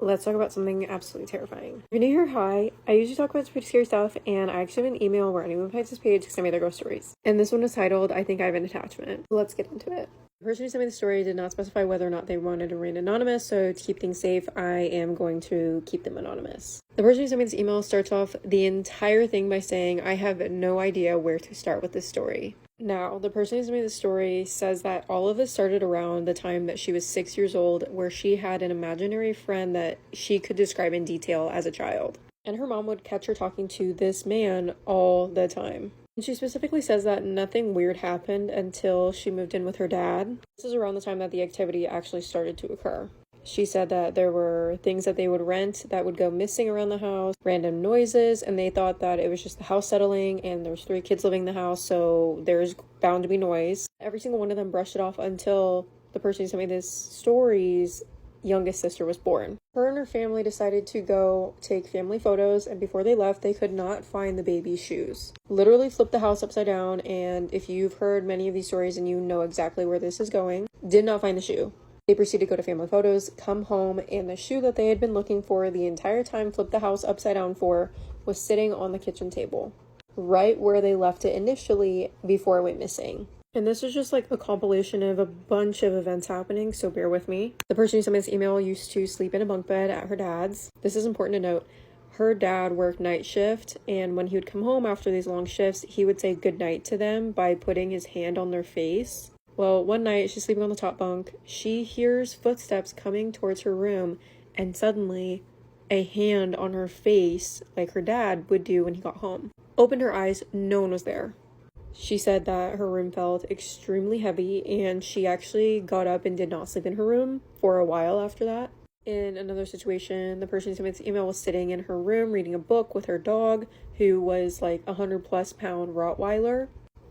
let's talk about something absolutely terrifying. If you're new here, hi. I usually talk about pretty scary stuff, and I actually have an email where anyone finds this page because I made their ghost stories. And this one is titled, I Think I Have an Attachment. Let's get into it. The person who sent me the story did not specify whether or not they wanted to remain anonymous, so to keep things safe, I am going to keep them anonymous. The person who sent me this email starts off the entire thing by saying, I have no idea where to start with this story. Now, the person who sent me the story says that all of this started around the time that she was 6 years old, where she had an imaginary friend that she could describe in detail as a child. And her mom would catch her talking to this man all the time. And she specifically says that nothing weird happened until she moved in with her dad. This is around the time that the activity actually started to occur. She said that there were things that they would rent that would go missing around the house, random noises, and they thought that it was just the house settling and there's 3 kids living in the house, so there's bound to be noise. Every single one of them brushed it off until the person who sent me this story's youngest sister was born. Her and her family decided to go take family photos, and before they left, they could not find the baby's shoes. Literally flipped the house upside down, and if you've heard many of these stories and you know exactly where this is going, did not find the shoe. They proceeded to go to family photos, come home, and the shoe that they had been looking for the entire time, flipped the house upside down for, was sitting on the kitchen table, right where they left it initially before it went missing. And this is just like a compilation of a bunch of events happening, so bear with me. The person who sent me this email used to sleep in a bunk bed at her dad's. This is important to note. Her dad worked night shift, and when he would come home after these long shifts, he would say goodnight to them by putting his hand on their face. Well, one night, she's sleeping on the top bunk. She hears footsteps coming towards her room, and suddenly, a hand on her face, like her dad would do when he got home. Opened her eyes, no one was there. She said that her room felt extremely heavy, and she actually got up and did not sleep in her room for a while after that. In another situation, the person who sent me this email was sitting in her room reading a book with her dog, who was like 100+ pound Rottweiler.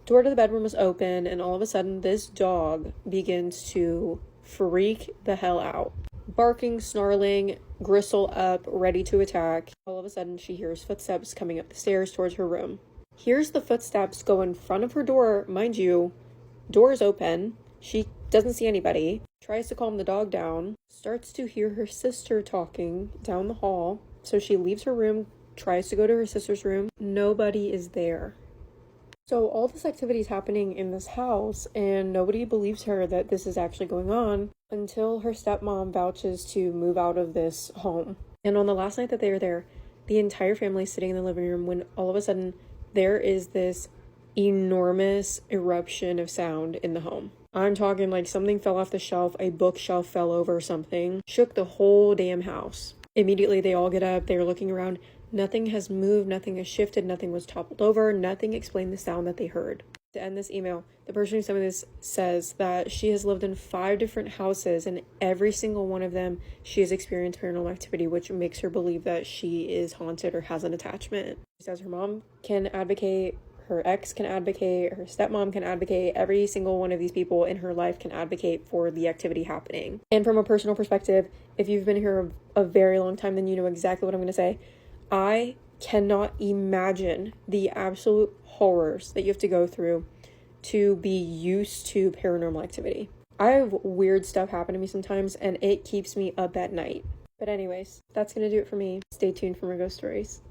Door to the bedroom was open, and all of a sudden this dog begins to freak the hell out. Barking, snarling, gristle up, ready to attack. All of a sudden she hears footsteps coming up the stairs towards her room. Hears the footsteps go in front of her door, mind you, door is open. She doesn't see anybody. Tries to calm the dog down. Starts to hear her sister talking down the hall. So she leaves her room, tries to go to her sister's room. Nobody is there. So all this activity is happening in this house, and nobody believes her that this is actually going on until her stepmom vouches to move out of this home. And on the last night that they were there, the entire family is sitting in the living room when all of a sudden there is this enormous eruption of sound in the home. I'm talking like something fell off the shelf, a bookshelf fell over, something shook the whole damn house. Immediately they all get up, they're looking around. Nothing has moved, nothing has shifted, nothing was toppled over, nothing explained the sound that they heard. To end this email, the person who sent me this says that she has lived in 5 different houses, and every single one of them she has experienced paranormal activity, which makes her believe that she is haunted or has an attachment. She says her mom can advocate, her ex can advocate, her stepmom can advocate, every single one of these people in her life can advocate for the activity happening. And from a personal perspective, if you've been here a very long time, then you know exactly what I'm going to say. I cannot imagine the absolute horrors that you have to go through to be used to paranormal activity. I have weird stuff happen to me sometimes, and it keeps me up at night. But anyways, that's going to do it for me. Stay tuned for more ghost stories.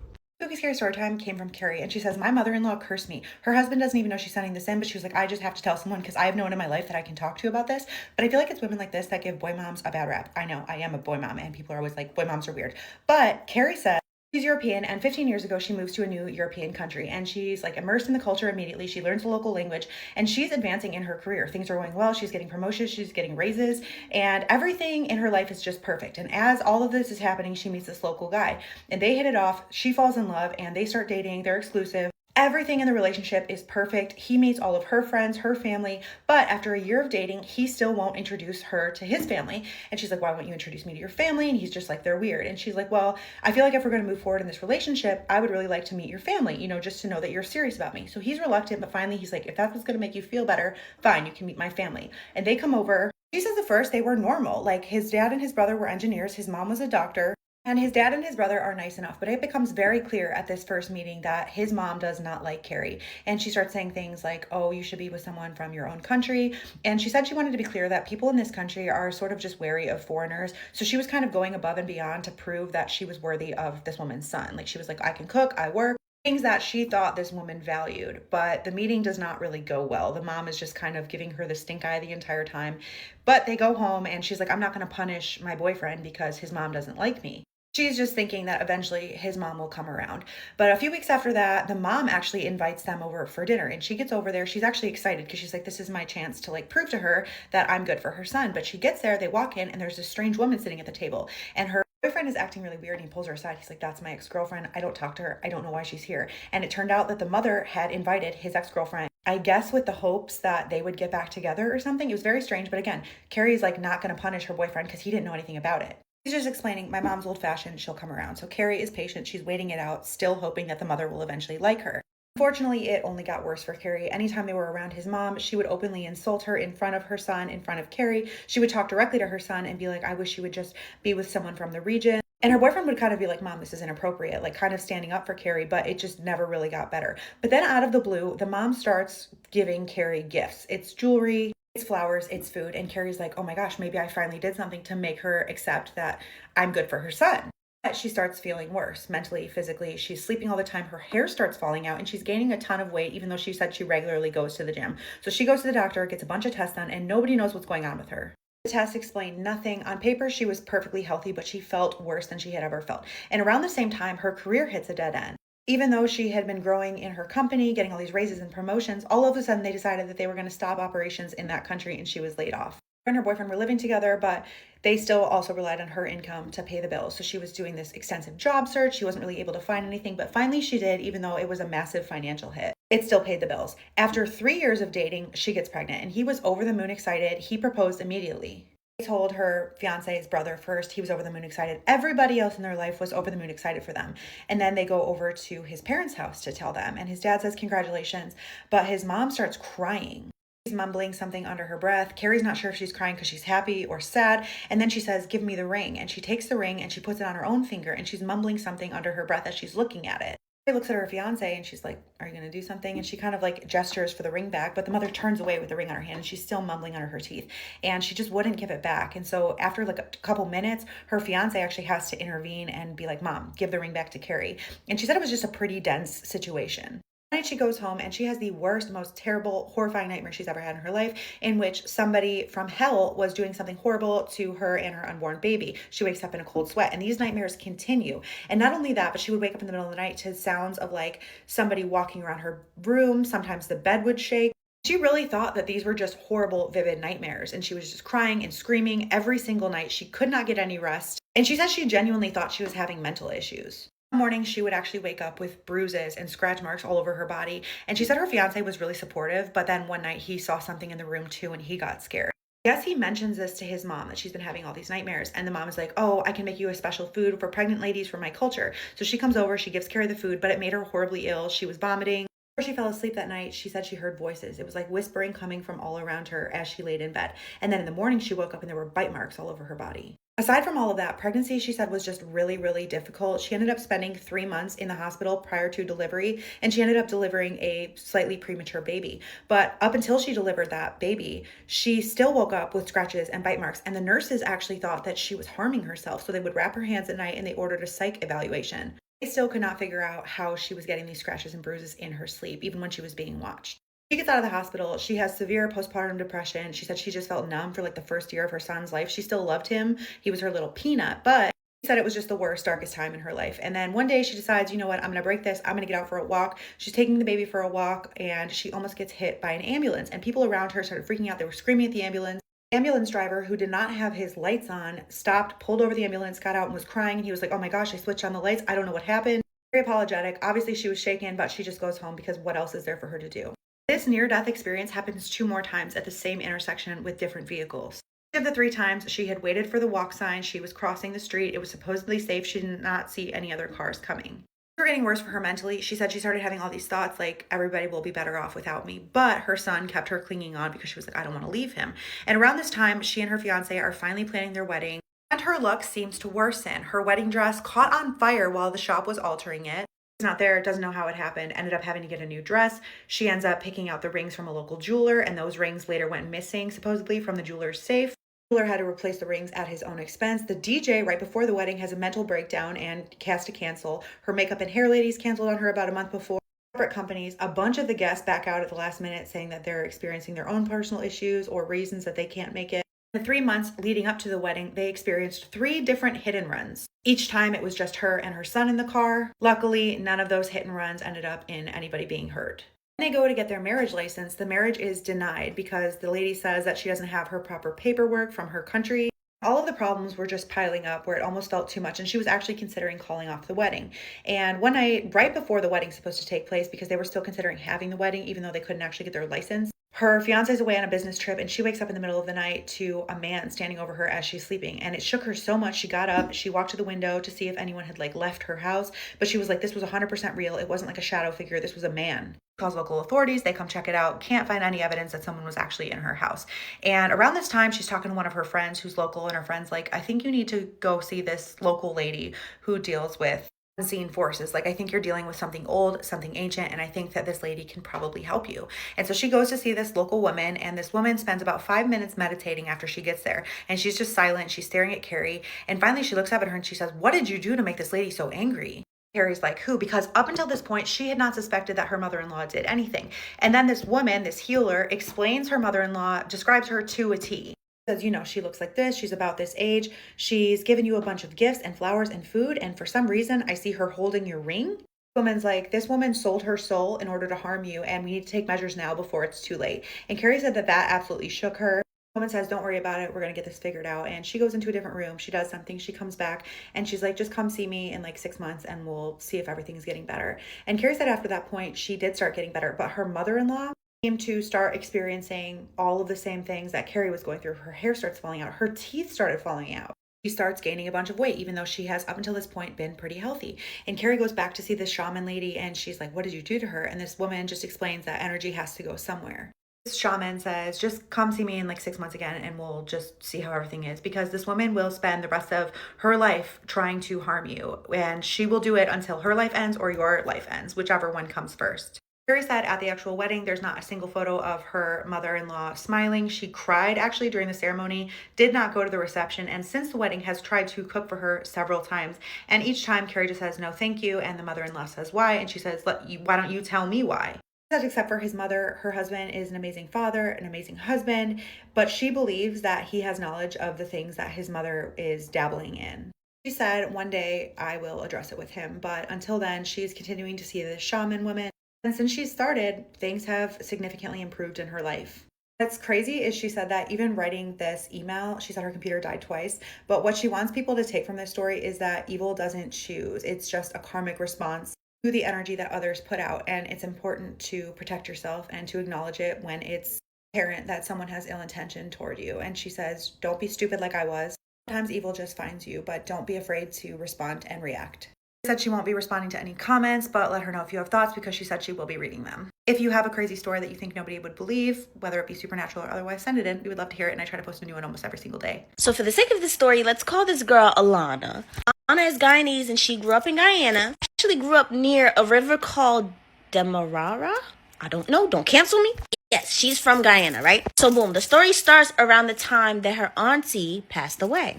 Spooky Scary Story Time came from Carrie, and she says, my mother-in-law cursed me. Her husband doesn't even know she's sending this in, but she was like, I just have to tell someone because I have no one in my life that I can talk to about this. But I feel like it's women like this that give boy moms a bad rap. I know, I am a boy mom, and people are always like, boy moms are weird. But Carrie said, she's European, and 15 years ago, she moves to a new European country, and she's like immersed in the culture immediately. She learns the local language, and she's advancing in her career. Things are going well. She's getting promotions. She's getting raises, and everything in her life is just perfect. And as all of this is happening, she meets this local guy, and they hit it off. She falls in love, and they start dating. They're exclusive. Everything in the relationship is perfect. He meets all of her friends, her family, but after a year of dating, he still won't introduce her to his family. And she's like, why won't you introduce me to your family? And he's just like, they're weird. And she's like, well, I feel like if we're going to move forward in this relationship, I would really like to meet your family, you know, just to know that you're serious about me. So he's reluctant, but finally he's like, if that's what's going to make you feel better, fine, you can meet my family. And they come over. She says at first they were normal. Like his dad and his brother were engineers. His mom was a doctor. And his dad and his brother are nice enough, but it becomes very clear at this first meeting that his mom does not like Carrie. And she starts saying things like, oh, you should be with someone from your own country. And she said she wanted to be clear that people in this country are sort of just wary of foreigners. So she was kind of going above and beyond to prove that she was worthy of this woman's son. Like she was like, I can cook, I work. Things that she thought this woman valued, but the meeting does not really go well. The mom is just kind of giving her the stink eye the entire time. But they go home and she's like, I'm not going to punish my boyfriend because his mom doesn't like me. She's just thinking that eventually his mom will come around. But a few weeks after that, the mom actually invites them over for dinner and she gets over there. She's actually excited because she's like, this is my chance to like prove to her that I'm good for her son. But she gets there, they walk in and there's this strange woman sitting at the table and her boyfriend is acting really weird and he pulls her aside. He's like, that's my ex-girlfriend. I don't talk to her. I don't know why she's here. And it turned out that the mother had invited his ex-girlfriend, I guess with the hopes that they would get back together or something. It was very strange. But again, Carrie's like not going to punish her boyfriend because he didn't know anything about it. He's just explaining, my mom's old fashioned, she'll come around. So Carrie is patient. She's waiting it out, still hoping that the mother will eventually like her. Unfortunately, it only got worse for Carrie. Anytime they were around his mom, she would openly insult her in front of her son, in front of Carrie. She would talk directly to her son and be like, I wish you would just be with someone from the region. And her boyfriend would kind of be like, Mom, this is inappropriate, like kind of standing up for Carrie, but it just never really got better. But then out of the blue, the mom starts giving Carrie gifts. It's jewelry, it's flowers, it's food. And Carrie's like, oh my gosh, maybe I finally did something to make her accept that I'm good for her son. But she starts feeling worse mentally, physically. She's sleeping all the time. Her hair starts falling out and she's gaining a ton of weight, even though she said she regularly goes to the gym. So she goes to the doctor, gets a bunch of tests done, and nobody knows what's going on with her. The test explained nothing. On paper, she was perfectly healthy, but she felt worse than she had ever felt. And around the same time, her career hits a dead end. Even though she had been growing in her company, getting all these raises and promotions, all of a sudden they decided that they were going to stop operations in that country and she was laid off. Her and her boyfriend were living together, but they still also relied on her income to pay the bills. So she was doing this extensive job search. She wasn't really able to find anything, but finally she did, even though it was a massive financial hit. It still paid the bills. After 3 years of dating, she gets pregnant and he was over the moon excited. He proposed immediately. He told her fiance's brother first. He was over the moon excited. Everybody else in their life was over the moon excited for them. And then they go over to his parents' house to tell them. And his dad says, congratulations. But his mom starts crying. She's mumbling something under her breath. Carrie's not sure if she's crying because she's happy or sad. And then she says, give me the ring. And she takes the ring and she puts it on her own finger. And she's mumbling something under her breath as she's looking at it. She looks at her fiance and she's like, are you going to do something? And she kind of like gestures for the ring back, but the mother turns away with the ring on her hand and she's still mumbling under her teeth and she just wouldn't give it back. And so after like a couple minutes, her fiance actually has to intervene and be like, Mom, give the ring back to Carrie. And she said it was just a pretty dense situation. Night she goes home and she has the worst, most terrible, horrifying nightmare she's ever had in her life, in which somebody from hell was doing something horrible to her and her unborn baby. She wakes up in a cold sweat and these nightmares continue. And not only that, but she would wake up in the middle of the night to sounds of like somebody walking around her room. Sometimes the bed would shake. She really thought that these were just horrible, vivid nightmares. And she was just crying and screaming every single night. She could not get any rest. And she said she genuinely thought she was having mental issues. Morning she would actually wake up with bruises and scratch marks all over her body, and she said her fiance was really supportive, but then one night he saw something in the room too and he got scared. Yes, he mentions this to his mom that she's been having all these nightmares, and the mom is like, oh, I can make you a special food for pregnant ladies from my culture. So she comes over, she gives Carrie the food, but it made her horribly ill. She was vomiting. Before she fell asleep that night, she said she heard voices. It was like whispering coming from all around her as she laid in bed. And then in the morning she woke up and there were bite marks all over her body. Aside from all of that, pregnancy, she said, was just really, really difficult. She ended up spending 3 months in the hospital prior to delivery, and she ended up delivering a slightly premature baby. But up until she delivered that baby, she still woke up with scratches and bite marks, and the nurses actually thought that she was harming herself. So they would wrap her hands at night and they ordered a psych evaluation. They still could not figure out how she was getting these scratches and bruises in her sleep, even when she was being watched. She gets out of the hospital. She has severe postpartum depression. She said she just felt numb for like the first year of her son's life. She still loved him. He was her little peanut, but she said it was just the worst, darkest time in her life. And then one day she decides, you know what, I'm going to break this. I'm going to get out for a walk. She's taking the baby for a walk and she almost gets hit by an ambulance, and people around her started freaking out. They were screaming at the ambulance. The ambulance driver, who did not have his lights on, stopped, pulled over the ambulance, got out and was crying. And he was like, oh my gosh, I switched on the lights. I don't know what happened. Very apologetic. Obviously she was shaken, but she just goes home because what else is there for her to do? This near-death experience happens 2 more times at the same intersection with different vehicles. Each of the 3 times, she had waited for the walk sign. She was crossing the street. It was supposedly safe. She did not see any other cars coming. Things were getting worse for her mentally. She said she started having all these thoughts like, everybody will be better off without me. But her son kept her clinging on because she was like, I don't want to leave him. And around this time, she and her fiance are finally planning their wedding. And her luck seems to worsen. Her wedding dress caught on fire while the shop was altering it. She's not there, doesn't know how it happened, ended up having to get a new dress. She ends up picking out the rings from a local jeweler, and those rings later went missing, supposedly, from the jeweler's safe. The jeweler had to replace the rings at his own expense. The DJ, right before the wedding, has a mental breakdown and has to cancel. Her makeup and hair ladies canceled on her about a month before. Separate companies, a bunch of the guests back out at the last minute saying that they're experiencing their own personal issues or reasons that they can't make it. In the 3 months leading up to the wedding, they experienced 3 different hit and runs. Each time it was just her and her son in the car. Luckily, none of those hit and runs ended up in anybody being hurt. When they go to get their marriage license, the marriage is denied because the lady says that she doesn't have her proper paperwork from her country. All of the problems were just piling up where it almost felt too much, and she was actually considering calling off the wedding. And one night, right before the wedding's supposed to take place, because they were still considering having the wedding, even though they couldn't actually get their license, her fiance's away on a business trip, and she wakes up in the middle of the night to a man standing over her as she's sleeping. And it shook her so much, she got up, she walked to the window to see if anyone had left her house, but she was like, this was 100% real. It wasn't like a shadow figure. This was a man. Calls local authorities, they come check it out, can't find any evidence that someone was actually in her house. And around this time, she's talking to one of her friends who's local, and her friend's like, I think you need to go see this local lady who deals with unseen forces. I think you're dealing with something old, something ancient, and I think that this lady can probably help you. And so she goes to see this local woman, and this woman spends about 5 minutes meditating after she gets there. And she's just silent. She's staring at Carrie. And finally, she looks up at her and she says, what did you do to make this lady so angry? Carrie's like, who? Because up until this point, she had not suspected that her mother-in-law did anything. And then this woman, this healer, explains her mother-in-law, describes her to a T. Says, she looks like this. She's about this age. She's given you a bunch of gifts and flowers and food. And for some reason, I see her holding your ring. The woman's like, this woman sold her soul in order to harm you. And we need to take measures now before it's too late. And Carrie said that absolutely shook her. Woman says, don't worry about it. We're going to get this figured out. And she goes into a different room. She does something. She comes back and she's like, just come see me in 6 months and we'll see if everything's getting better. And Carrie said after that point, she did start getting better, but her mother-in-law seemed to start experiencing all of the same things that Carrie was going through. Her hair starts falling out. Her teeth started falling out. She starts gaining a bunch of weight, even though she has up until this point been pretty healthy. And Carrie goes back to see this shaman lady and she's like, what did you do to her? And this woman just explains that energy has to go somewhere. This shaman says, just come see me in 6 months again and we'll just see how everything is, because this woman will spend the rest of her life trying to harm you, and she will do it until her life ends or your life ends, whichever one comes first. Carrie said at the actual wedding, there's not a single photo of her mother-in-law smiling. She cried actually during the ceremony, did not go to the reception, and since the wedding has tried to cook for her several times. And each time Carrie just says, no, thank you. And the mother-in-law says, why? And she says, why don't you tell me why? Except for his mother, her husband is an amazing father, an amazing husband, but she believes that he has knowledge of the things that his mother is dabbling in. She said, one day I will address it with him, but until then, she's continuing to see this shaman woman. And since she started, things have significantly improved in her life. What's crazy is she said that even writing this email, she said her computer died twice, but what she wants people to take from this story is that evil doesn't choose. It's just a karmic response to the energy that others put out. And it's important to protect yourself and to acknowledge it when it's apparent that someone has ill intention toward you. And she says, don't be stupid like I was. Sometimes evil just finds you, but don't be afraid to respond and react. She said she won't be responding to any comments, but let her know if you have thoughts, because she said she will be reading them. If you have a crazy story that you think nobody would believe, whether it be supernatural or otherwise, send it in. We would love to hear it, and I try to post a new one almost every single day. So for the sake of this story, let's call this girl Alana. Alana is Guyanese, and she grew up in Guyana. She actually grew up near a river called Demerara. I don't know. Don't cancel me. Yes, she's from Guyana, right? So boom, the story starts around the time that her auntie passed away.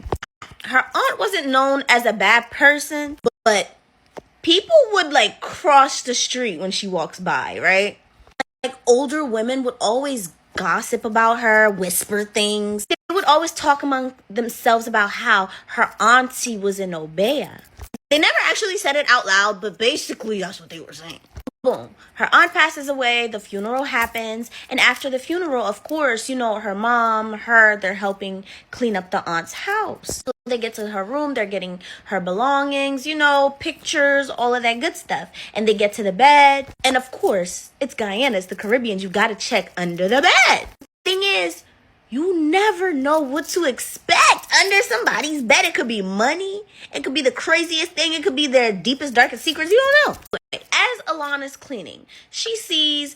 Her aunt wasn't known as a bad person, but people would cross the street when she walks by, right? Older women would always gossip about her, whisper things. They would always talk among themselves about how her auntie was in Obeah. They never actually said it out loud, but basically that's what they were saying. Boom. Her aunt passes away, the funeral happens, and after the funeral, of course, her mom, they're helping clean up the aunt's house. So they get to her room, they're getting her belongings, pictures, all of that good stuff. And they get to the bed, and of course, it's Guyana, it's the Caribbean, you gotta check under the bed. Thing is, you never know what to expect under somebody's bed. It could be money. It could be the craziest thing. It could be their deepest, darkest secrets. You don't know. As Alana's cleaning, she sees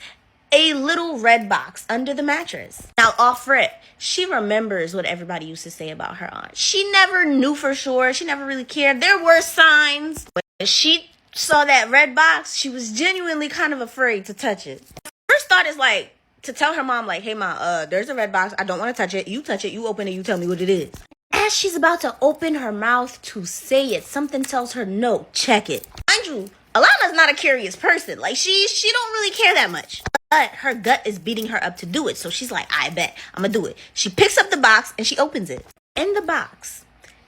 a little red box under the mattress. Now, off rip, she remembers what everybody used to say about her aunt. She never knew for sure. She never really cared. There were signs. When she saw that red box, she was genuinely kind of afraid to touch it. First thought is like, to tell her mom, like, hey, mom, there's a red box. I don't want to touch it. You touch it. You open it. You tell me what it is. As she's about to open her mouth to say it, something tells her, no, check it. Mind you, Alana's not a curious person. Like, she don't really care that much. But her gut is beating her up to do it. So she's like, I bet I'm going to do it. She picks up the box and she opens it. In the box,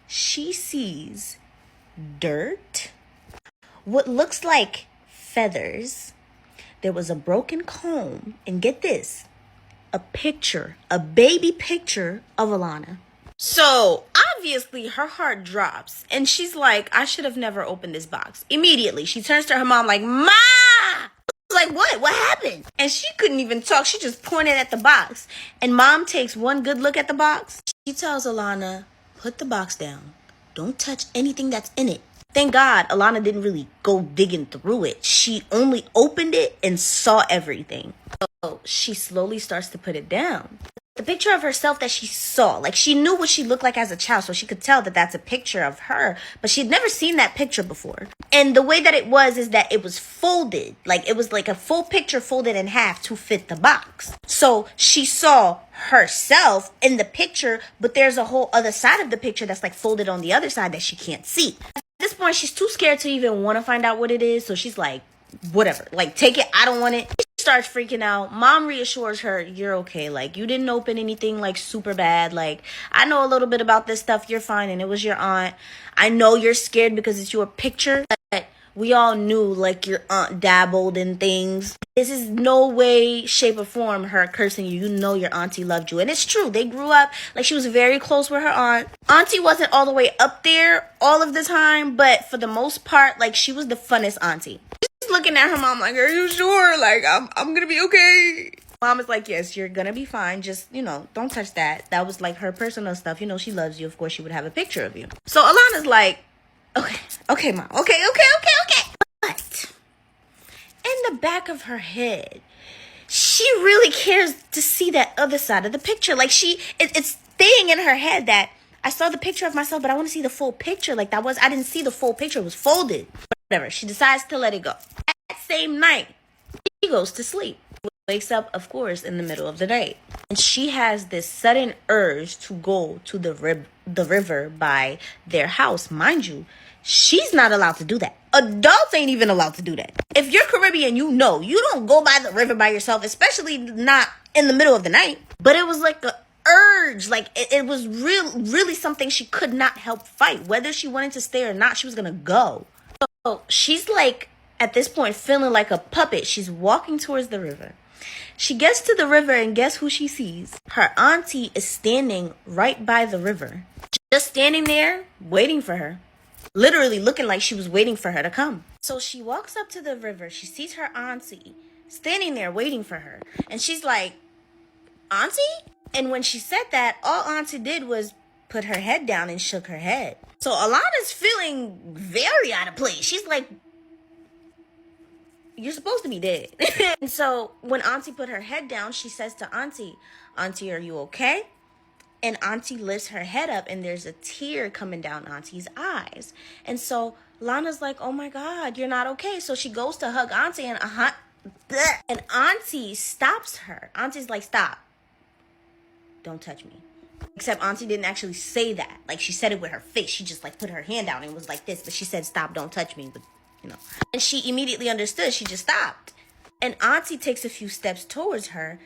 she sees dirt, what looks like feathers. There was a broken comb. And get this, a picture, a baby picture of Alana. So obviously her heart drops and she's like, I should have never opened this box. Immediately, she turns to her mom like, Ma! Like, what? What happened? And she couldn't even talk. She just pointed at the box. And mom takes one good look at the box. She tells Alana, put the box down. Don't touch anything that's in it. Thank God Alana didn't really go digging through it. She only opened it and saw everything. So she slowly starts to put it down. The picture of herself that she saw, like she knew what she looked like as a child, so she could tell that that's a picture of her, but she'd never seen that picture before. And the way that it was is that it was folded, like it was like a full picture folded in half to fit the box. So she saw herself in the picture, but there's a whole other side of the picture that's like folded on the other side that she can't see. At this point, she's too scared to even want to find out what it is, so she's like, whatever, like take it, I don't want it. She starts freaking out. Mom reassures her, you're okay, like you didn't open anything like super bad, like I know a little bit about this stuff, you're fine, and it was your aunt. I know you're scared because it's your picture, but we all knew like your aunt dabbled in things. This is no way, shape, or form her cursing you. You know your auntie loved you. And it's true. They grew up, like she was very close with her aunt. Auntie wasn't all the way up there all of the time, but for the most part, like she was the funnest auntie. She's looking at her mom like, are you sure? Like, I'm gonna be okay. Mom is like, yes, you're gonna be fine. Just, don't touch that. That was like her personal stuff. She loves you. Of course, she would have a picture of you. So Alana's like, okay, Mom. Okay. But in the back of her head, she really cares to see that other side of the picture. Like it's staying in her head that I saw the picture of myself, but I want to see the full picture. Like I didn't see the full picture. It was folded. Whatever. She decides to let it go. That same night, she goes to sleep. Wakes up, of course, in the middle of the night. And she has this sudden urge to go to the river by their house. Mind you, she's not allowed to do that. Adults ain't even allowed to do that. If you're Caribbean, you don't go by the river by yourself, especially not in the middle of the night. But it was like a urge. Like it was really something she could not help fight. Whether she wanted to stay or not, she was gonna go. So she's like, at this point, feeling like a puppet. She's walking towards the river. She gets to the river and guess who she sees? Her auntie is standing right by the river. Just standing there, waiting for her. Literally looking like she was waiting for her to come. So she walks up to the river. She sees her auntie standing there waiting for her. And she's like, Auntie? And when she said that, all auntie did was put her head down and shook her head. So Alana's feeling very out of place. She's like, you're supposed to be dead. And so when auntie put her head down, she says to auntie, are you okay? And auntie lifts her head up and there's a tear coming down auntie's eyes. And so Lana's like, oh my God, you're not okay. So she goes to hug auntie and auntie stops her. Auntie's like, stop. Don't touch me. Except auntie didn't actually say that. Like she said it with her face. She just like put her hand down and was like this. But she said, stop, don't touch me. But and she immediately understood. She just stopped. And auntie takes a few steps towards her,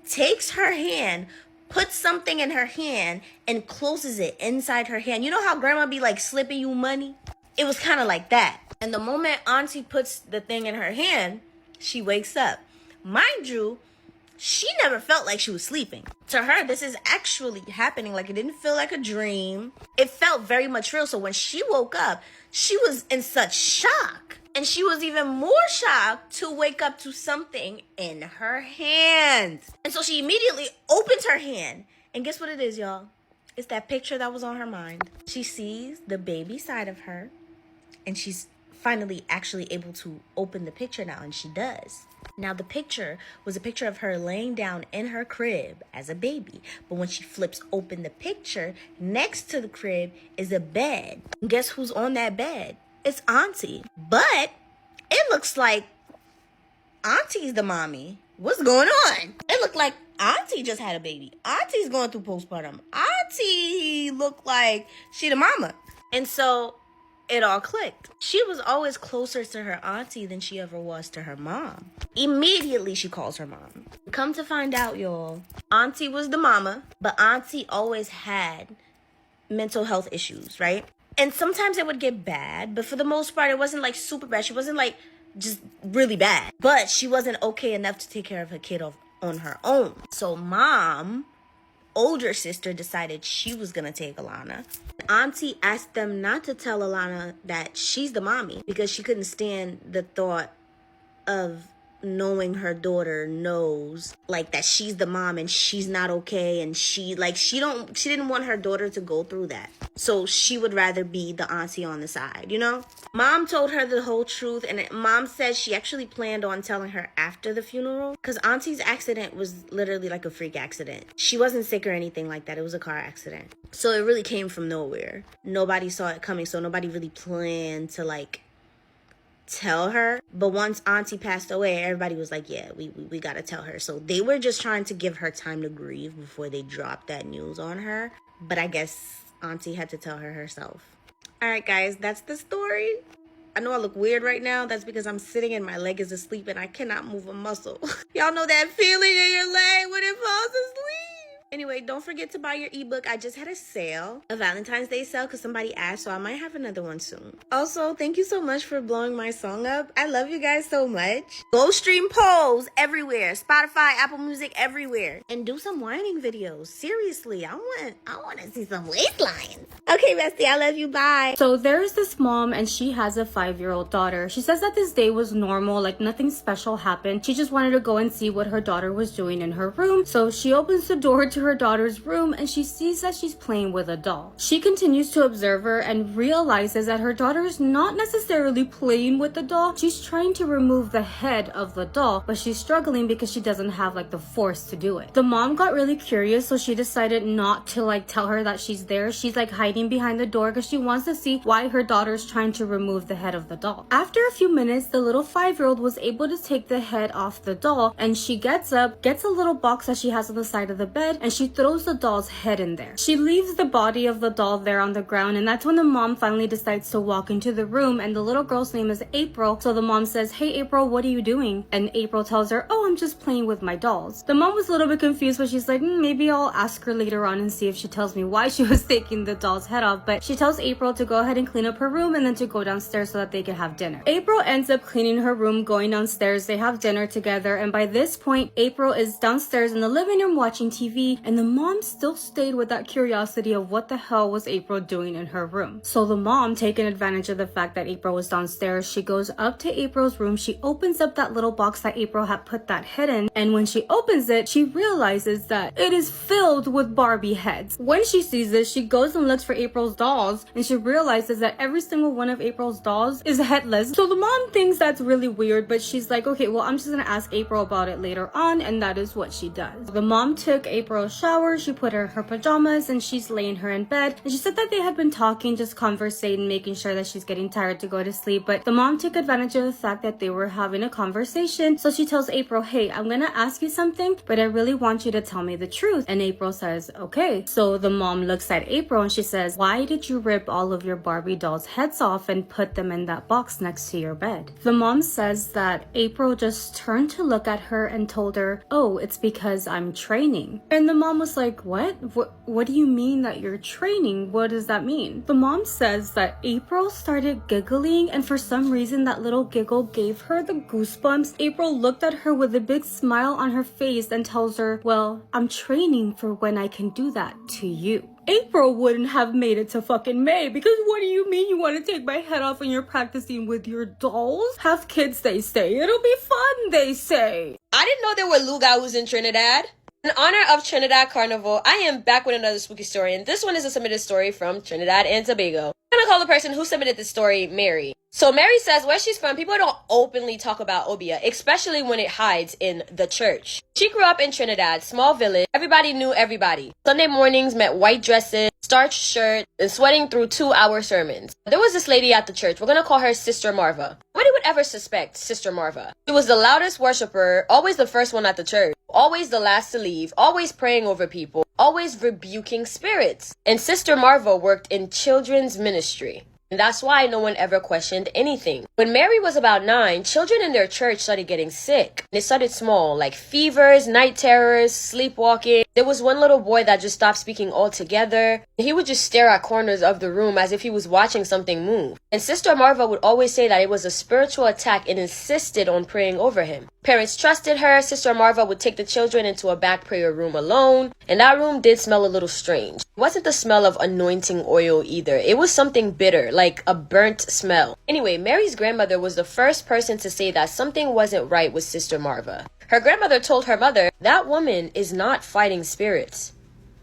takes her hand, puts something in her hand, and closes it inside her hand. You know how grandma be like slipping you money? It was kind of like that. And the moment auntie puts the thing in her hand, she wakes up. Mind you, she never felt like she was sleeping. To her, this is actually happening. Like, it didn't feel like a dream. It felt very much real. So when she woke up, she was in such shock. And she was even more shocked to wake up to something in her hand. And so she immediately opens her hand. And guess what it is, y'all? It's that picture that was on her mind. She sees the baby side of her. And she's finally actually able to open the picture now, and she does. Now, the picture was a picture of her laying down in her crib as a baby. But when she flips open the picture, next to the crib is a bed. And guess who's on that bed? It's Auntie. But it looks like Auntie's the mommy. What's going on? It looked like Auntie just had a baby. Auntie's going through postpartum. Auntie looked like she the mama. And so it all clicked. She was always closer to her auntie than she ever was to her mom. Immediately, she calls her mom. Come to find out, y'all, Auntie was the mama, but Auntie always had mental health issues, right? And sometimes it would get bad, but for the most part, it wasn't like super bad. She wasn't like just really bad, but she wasn't okay enough to take care of her kid on her own. So mom, older sister, decided she was gonna take Alana. Auntie asked them not to tell Alana that she's the mommy because she couldn't stand the thought of knowing her daughter knows like that she's the mom and she's not okay, and she didn't want her daughter to go through that. So she would rather be the auntie on the side, you know? Mom told her the whole truth, and mom said she actually planned on telling her after the funeral because Auntie's accident was literally like a freak accident. She wasn't sick or anything like that. It was a car accident. So it really came from nowhere. Nobody saw it coming, so nobody really planned to like tell her. But once Auntie passed away, everybody was like, yeah, we gotta tell her. So they were just trying to give her time to grieve before they dropped that news on her. But I guess Auntie had to tell her herself. All right, guys, that's the story. I know I look weird right now. That's because I'm sitting and my leg is asleep and I cannot move a muscle. Y'all know that feeling in your leg when it falls asleep? Anyway, don't forget to buy your ebook. I just had a sale, a Valentine's Day sale, because somebody asked, so I might have another one soon. Also, thank you so much for blowing my song up. I love you guys so much. Go stream polls everywhere. Spotify, Apple Music, everywhere. And do some whining videos. Seriously, I want to see some waistlines. Okay, bestie, I love you. Bye. So there's this mom and she has a 5-year-old daughter. She says that this day was normal, like nothing special happened. She just wanted to go and see what her daughter was doing in her room. So she opens the door to her daughter's room and she sees that she's playing with a doll. She continues to observe her and realizes that her daughter is not necessarily playing with the doll. She's trying to remove the head of the doll, but she's struggling because she doesn't have like the force to do it. The mom got really curious, so she decided not to like tell her that she's there. She's like hiding behind the door because she wants to see why her daughter's trying to remove the head of the doll. After a few minutes, the little 5-year-old was able to take the head off the doll, and she gets up, gets a little box that she has on the side of the bed, and she throws the doll's head in there. She leaves the body of the doll there on the ground, and that's when the mom finally decides to walk into the room, and the little girl's name is April. So the mom says, "Hey April, what are you doing?" And April tells her, "Oh, I'm just playing with my dolls." The mom was a little bit confused, but she's like, maybe I'll ask her later on and see if she tells me why she was taking the doll's head off. But she tells April to go ahead and clean up her room and then to go downstairs so that they can have dinner. April ends up cleaning her room, going downstairs. They have dinner together, and by this point, April is downstairs in the living room watching TV, and the mom still stayed with that curiosity of what the hell was April doing in her room. So the mom, taking advantage of the fact that April was downstairs, she goes up to April's room. She opens up that little box that April had put that head in, and when she opens it, she realizes that it is filled with Barbie heads. When she sees this, she goes and looks for April's dolls, and she realizes that every single one of April's dolls is headless. So the mom thinks that's really weird, but she's like, okay, well, I'm just gonna ask April about it later on, and that is what she does. The mom took April's shower, she put her in her pajamas, and she's laying her in bed, and she said that they had been talking, just conversating, making sure that she's getting tired to go to sleep. But the mom took advantage of the fact that they were having a conversation, so she tells April, hey, I'm gonna ask you something, but I really want you to tell me the truth. And April says, okay. So the mom looks at April and she says, why did you rip all of your Barbie dolls' heads off and put them in that box next to your bed? The mom says that April just turned to look at her and told her, oh, it's because I'm training. And the mom was like, what? What do you mean that you're training? What does that mean? The mom says that April started giggling, and for some reason that little giggle gave her the goosebumps. April looked at her with a big smile on her face and tells her, well, I'm training for when I can do that to you. April wouldn't have made it to fucking May, because what do you mean you want to take my head off and you're practicing with your dolls? Have kids, they say. It'll be fun, they say. I didn't know there were lugaus in Trinidad. In honor of Trinidad Carnival, I am back with another spooky story, and this one is a submitted story from Trinidad and Tobago. I'm gonna call the person who submitted this story Mary. So Mary says where she's from, people don't openly talk about Obia, especially when it hides in the church. She grew up in Trinidad, small village. Everybody knew everybody. Sunday mornings meant white dresses, starched shirt, and sweating through 2-hour sermons. There was this lady at the church. We're gonna call her Sister Marva. Nobody would ever suspect Sister Marva. She was the loudest worshiper, always the first one at the church, always the last to leave, always praying over people, always rebuking spirits. And Sister Marva worked in children's ministry. And that's why no one ever questioned anything. When Mary was about 9, children in their church started getting sick. And it started small, like fevers, night terrors, sleepwalking. There was one little boy that just stopped speaking altogether. He would just stare at corners of the room as if he was watching something move. And Sister Marva would always say that it was a spiritual attack and insisted on praying over him. Parents trusted her. Sister Marva would take the children into a back prayer room alone. And that room did smell a little strange. It wasn't the smell of anointing oil either. It was something bitter, like a burnt smell. Anyway, Mary's grandmother was the first person to say that something wasn't right with Sister Marva. Her grandmother told her mother, that woman is not fighting spirits.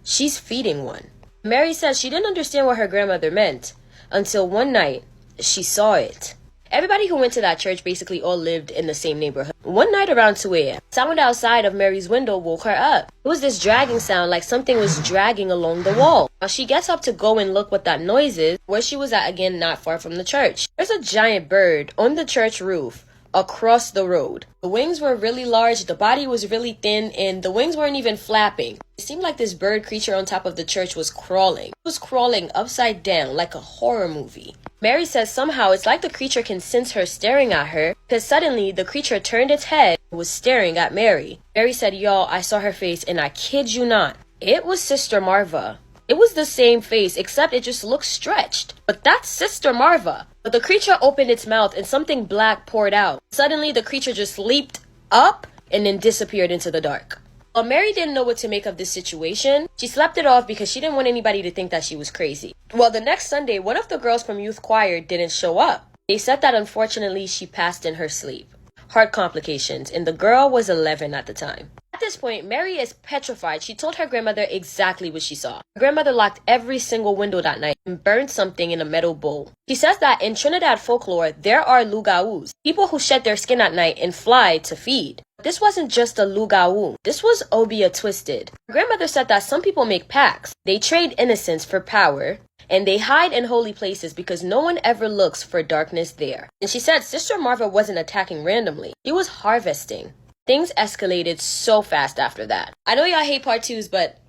She's feeding one. Mary says she didn't understand what her grandmother meant until one night she saw it. Everybody who went to that church basically all lived in the same neighborhood. One night around 2 a.m., sound outside of Mary's window woke her up. It was this dragging sound, like something was dragging along the wall. Now she gets up to go and look what that noise is. Where she was at, again, not far from the church. There's a giant bird on the church roof across the road. The wings were really large, the body was really thin, and the wings weren't even flapping. It seemed like this bird creature on top of the church was crawling. It was crawling upside down like a horror movie. Mary says somehow it's like the creature can sense her staring at her, because suddenly the creature turned its head and was staring at Mary. Mary said, y'all, I saw her face and I kid you not, it was Sister Marva. It was the same face, except it just looked stretched. But that's Sister Marva. But the creature opened its mouth and something black poured out. Suddenly, the creature just leaped up and then disappeared into the dark. Well, Mary didn't know what to make of this situation. She slept it off because she didn't want anybody to think that she was crazy. Well, the next Sunday, one of the girls from youth choir didn't show up. They said that unfortunately she passed in her sleep. Heart complications, and the girl was 11 at the time. At this point, Mary is petrified. She told her grandmother exactly what she saw. Her grandmother locked every single window that night and burned something in a metal bowl. She says that in Trinidad folklore, there are lugaus, people who shed their skin at night and fly to feed. This wasn't just a lugau. This was obia twisted. Her grandmother said that some people make pacts. They trade innocence for power, and they hide in holy places because no one ever looks for darkness there. And she said Sister Marva wasn't attacking randomly. She was harvesting. Things escalated so fast after that. I know y'all hate part 2s, but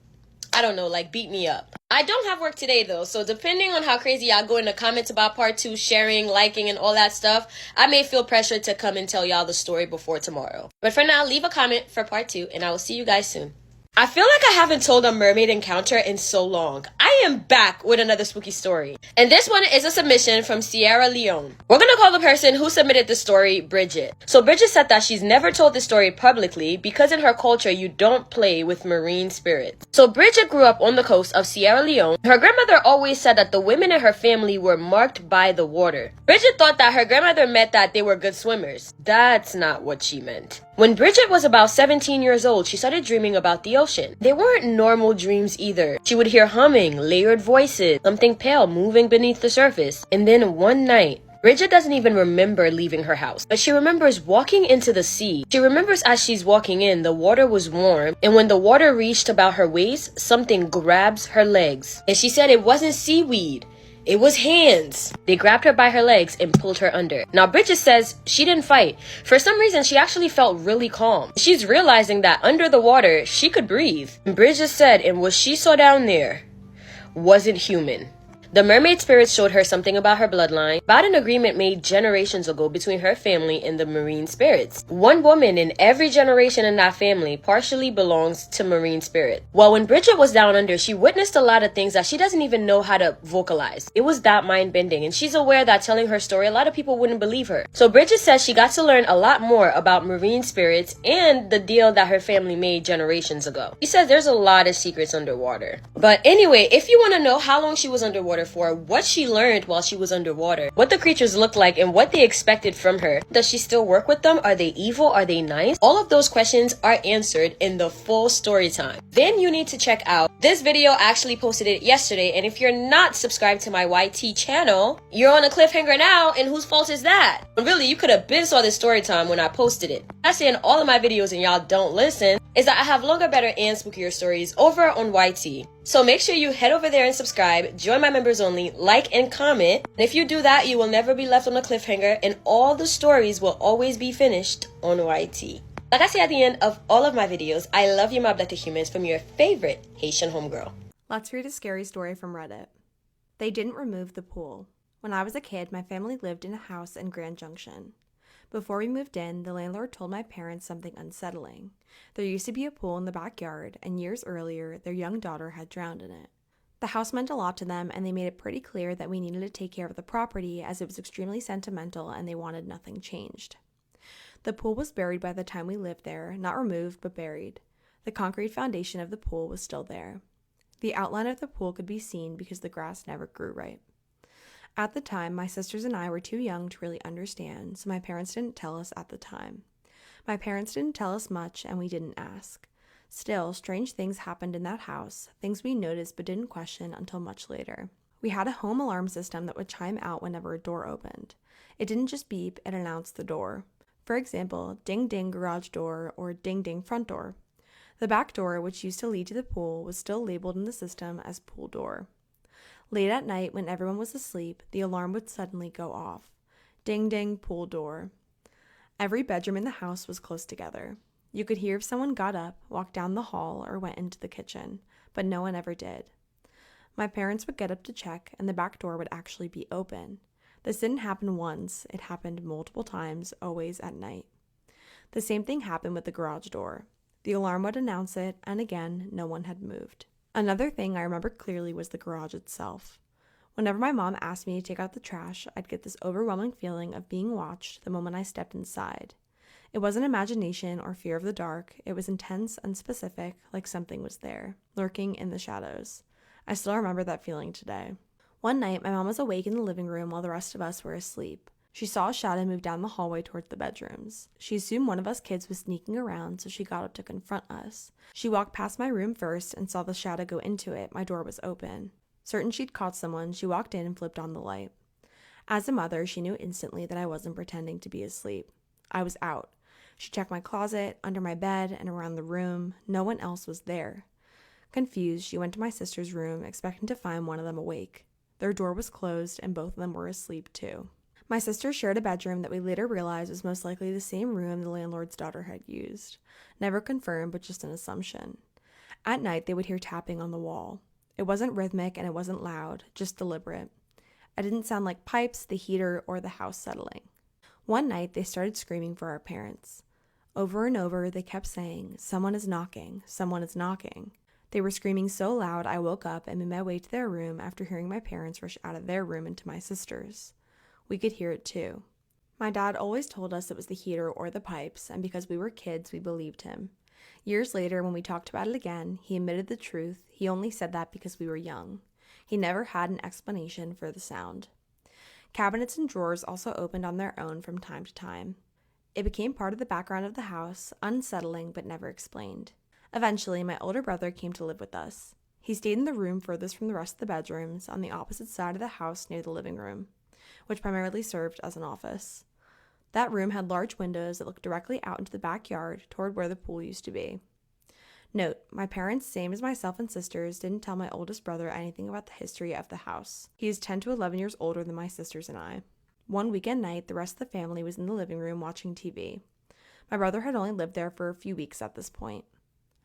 I don't know, like beat me up. I don't have work today though, so depending on how crazy y'all go in the comments about part 2, sharing, liking, and all that stuff, I may feel pressured to come and tell y'all the story before tomorrow. But for now, leave a comment for part 2, and I will see you guys soon. I feel like I haven't told a mermaid encounter in so long. I am back with another spooky story. And this one is a submission from Sierra Leone. We're gonna call the person who submitted the story Bridget. So Bridget said that she's never told the story publicly because in her culture you don't play with marine spirits. So Bridget grew up on the coast of Sierra Leone. Her grandmother always said that the women in her family were marked by the water. Bridget thought that her grandmother meant that they were good swimmers. That's not what she meant. When Bridget was about 17 years old, she started dreaming about the ocean. They weren't normal dreams either. She would hear humming, layered voices, something pale moving beneath the surface. And then one night, Bridget doesn't even remember leaving her house, but she remembers walking into the sea. She remembers as she's walking in, the water was warm, and when the water reached about her waist, something grabs her legs. And she said it wasn't seaweed. It was hands. They grabbed her by her legs and pulled her under. Now, Bridget says she didn't fight. For some reason, she actually felt really calm. She's realizing that under the water, she could breathe. And Bridget said, and what she saw down there wasn't human. The mermaid spirits showed her something about her bloodline, about an agreement made generations ago between her family and the marine spirits. One woman in every generation in that family partially belongs to marine spirit. Well, when Bridget was down under, she witnessed a lot of things that she doesn't even know how to vocalize. It was that mind-bending, and she's aware that telling her story, a lot of people wouldn't believe her. So Bridget says she got to learn a lot more about marine spirits and the deal that her family made generations ago. She says there's a lot of secrets underwater. But anyway, if you want to know how long she was underwater underwater for, what she learned while she was underwater, what the creatures looked like, and what they expected from her. Does she still work with them? Are they evil? Are they nice? All of those questions are answered in the full story time. Then you need to check out this video. I actually posted it yesterday, and if you're not subscribed to my YT channel, you're on a cliffhanger now, and whose fault is that? Really, you could have been saw this story time when I posted it. I say in all of my videos and y'all don't listen, is that I have longer, better, and spookier stories over on YT. So make sure you head over there and subscribe, join my members only, like and comment. And if you do that, you will never be left on a cliffhanger, and all the stories will always be finished on YT. Like I say at the end of all of my videos, I love you, my abducted humans, from your favorite Haitian homegirl. Let's read a scary story from Reddit. They didn't remove the pool. When I was a kid, my family lived in a house in Grand Junction. Before we moved in, the landlord told my parents something unsettling. There used to be a pool in the backyard, and years earlier, their young daughter had drowned in it. The house meant a lot to them, and they made it pretty clear that we needed to take care of the property as it was extremely sentimental and they wanted nothing changed. The pool was buried by the time we lived there, not removed but buried. The concrete foundation of the pool was still there. The outline of the pool could be seen because the grass never grew right. At the time, my sisters and I were too young to really understand, so my parents didn't tell us at the time. My parents didn't tell us much, and we didn't ask. Still, strange things happened in that house, things we noticed but didn't question until much later. We had a home alarm system that would chime out whenever a door opened. It didn't just beep, it announced the door. For example, ding ding garage door or ding ding front door. The back door, which used to lead to the pool, was still labeled in the system as pool door. Late at night, when everyone was asleep, the alarm would suddenly go off. Ding ding, pool door. Every bedroom in the house was close together. You could hear if someone got up, walked down the hall, or went into the kitchen, but no one ever did. My parents would get up to check, and the back door would actually be open. This didn't happen once, it happened multiple times, always at night. The same thing happened with the garage door. The alarm would announce it, and again, no one had moved. Another thing I remember clearly was the garage itself. Whenever my mom asked me to take out the trash, I'd get this overwhelming feeling of being watched the moment I stepped inside. It wasn't imagination or fear of the dark, it was intense and specific, like something was there, lurking in the shadows. I still remember that feeling today. One night, my mom was awake in the living room while the rest of us were asleep. She saw a shadow move down the hallway towards the bedrooms. She assumed one of us kids was sneaking around, so she got up to confront us. She walked past my room first and saw the shadow go into it. My door was open. Certain she'd caught someone, she walked in and flipped on the light. As a mother, she knew instantly that I wasn't pretending to be asleep. I was out. She checked my closet, under my bed, and around the room. No one else was there. Confused, she went to my sister's room, expecting to find one of them awake. Their door was closed, and both of them were asleep too. My sister shared a bedroom that we later realized was most likely the same room the landlord's daughter had used. Never confirmed, but just an assumption. At night, they would hear tapping on the wall. It wasn't rhythmic and it wasn't loud, just deliberate. It didn't sound like pipes, the heater, or the house settling. One night, they started screaming for our parents. Over and over, they kept saying, "Someone is knocking, someone is knocking." They were screaming so loud, I woke up and made my way to their room after hearing my parents rush out of their room into my sister's. We could hear it too. My dad always told us it was the heater or the pipes, and because we were kids, we believed him. Years later, when we talked about it again, he admitted the truth. He only said that because we were young. He never had an explanation for the sound. Cabinets and drawers also opened on their own from time to time. It became part of the background of the house, unsettling but never explained. Eventually, my older brother came to live with us. He stayed in the room furthest from the rest of the bedrooms, on the opposite side of the house near the living room, which primarily served as an office. That room had large windows that looked directly out into the backyard toward where the pool used to be. Note, my parents, same as myself and sisters, didn't tell my oldest brother anything about the history of the house. He is 10 to 11 years older than my sisters and I. One weekend night, the rest of the family was in the living room watching TV. My brother had only lived there for a few weeks at this point.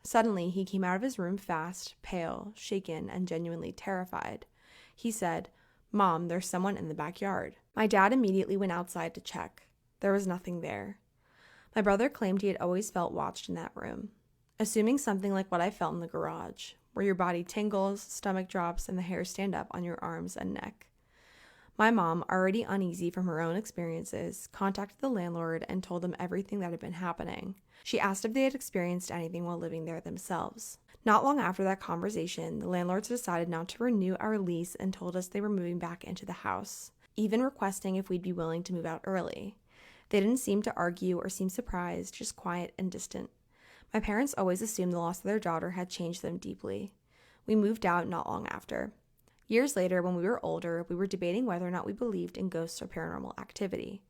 Suddenly, he came out of his room fast, pale, shaken, and genuinely terrified. He said, "Mom, there's someone in the backyard." My dad immediately went outside to check. There was nothing there. My brother claimed he had always felt watched in that room, assuming something like what I felt in the garage, where your body tingles, stomach drops, and the hairs stand up on your arms and neck. My mom, already uneasy from her own experiences, contacted the landlord and told them everything that had been happening. She asked if they had experienced anything while living there themselves. Not long after that conversation, the landlords decided not to renew our lease and told us they were moving back into the house, even requesting if we'd be willing to move out early. They didn't seem to argue or seem surprised, just quiet and distant. My parents always assumed the loss of their daughter had changed them deeply. We moved out not long after. Years later, when we were older, we were debating whether or not we believed in ghosts or paranormal activity.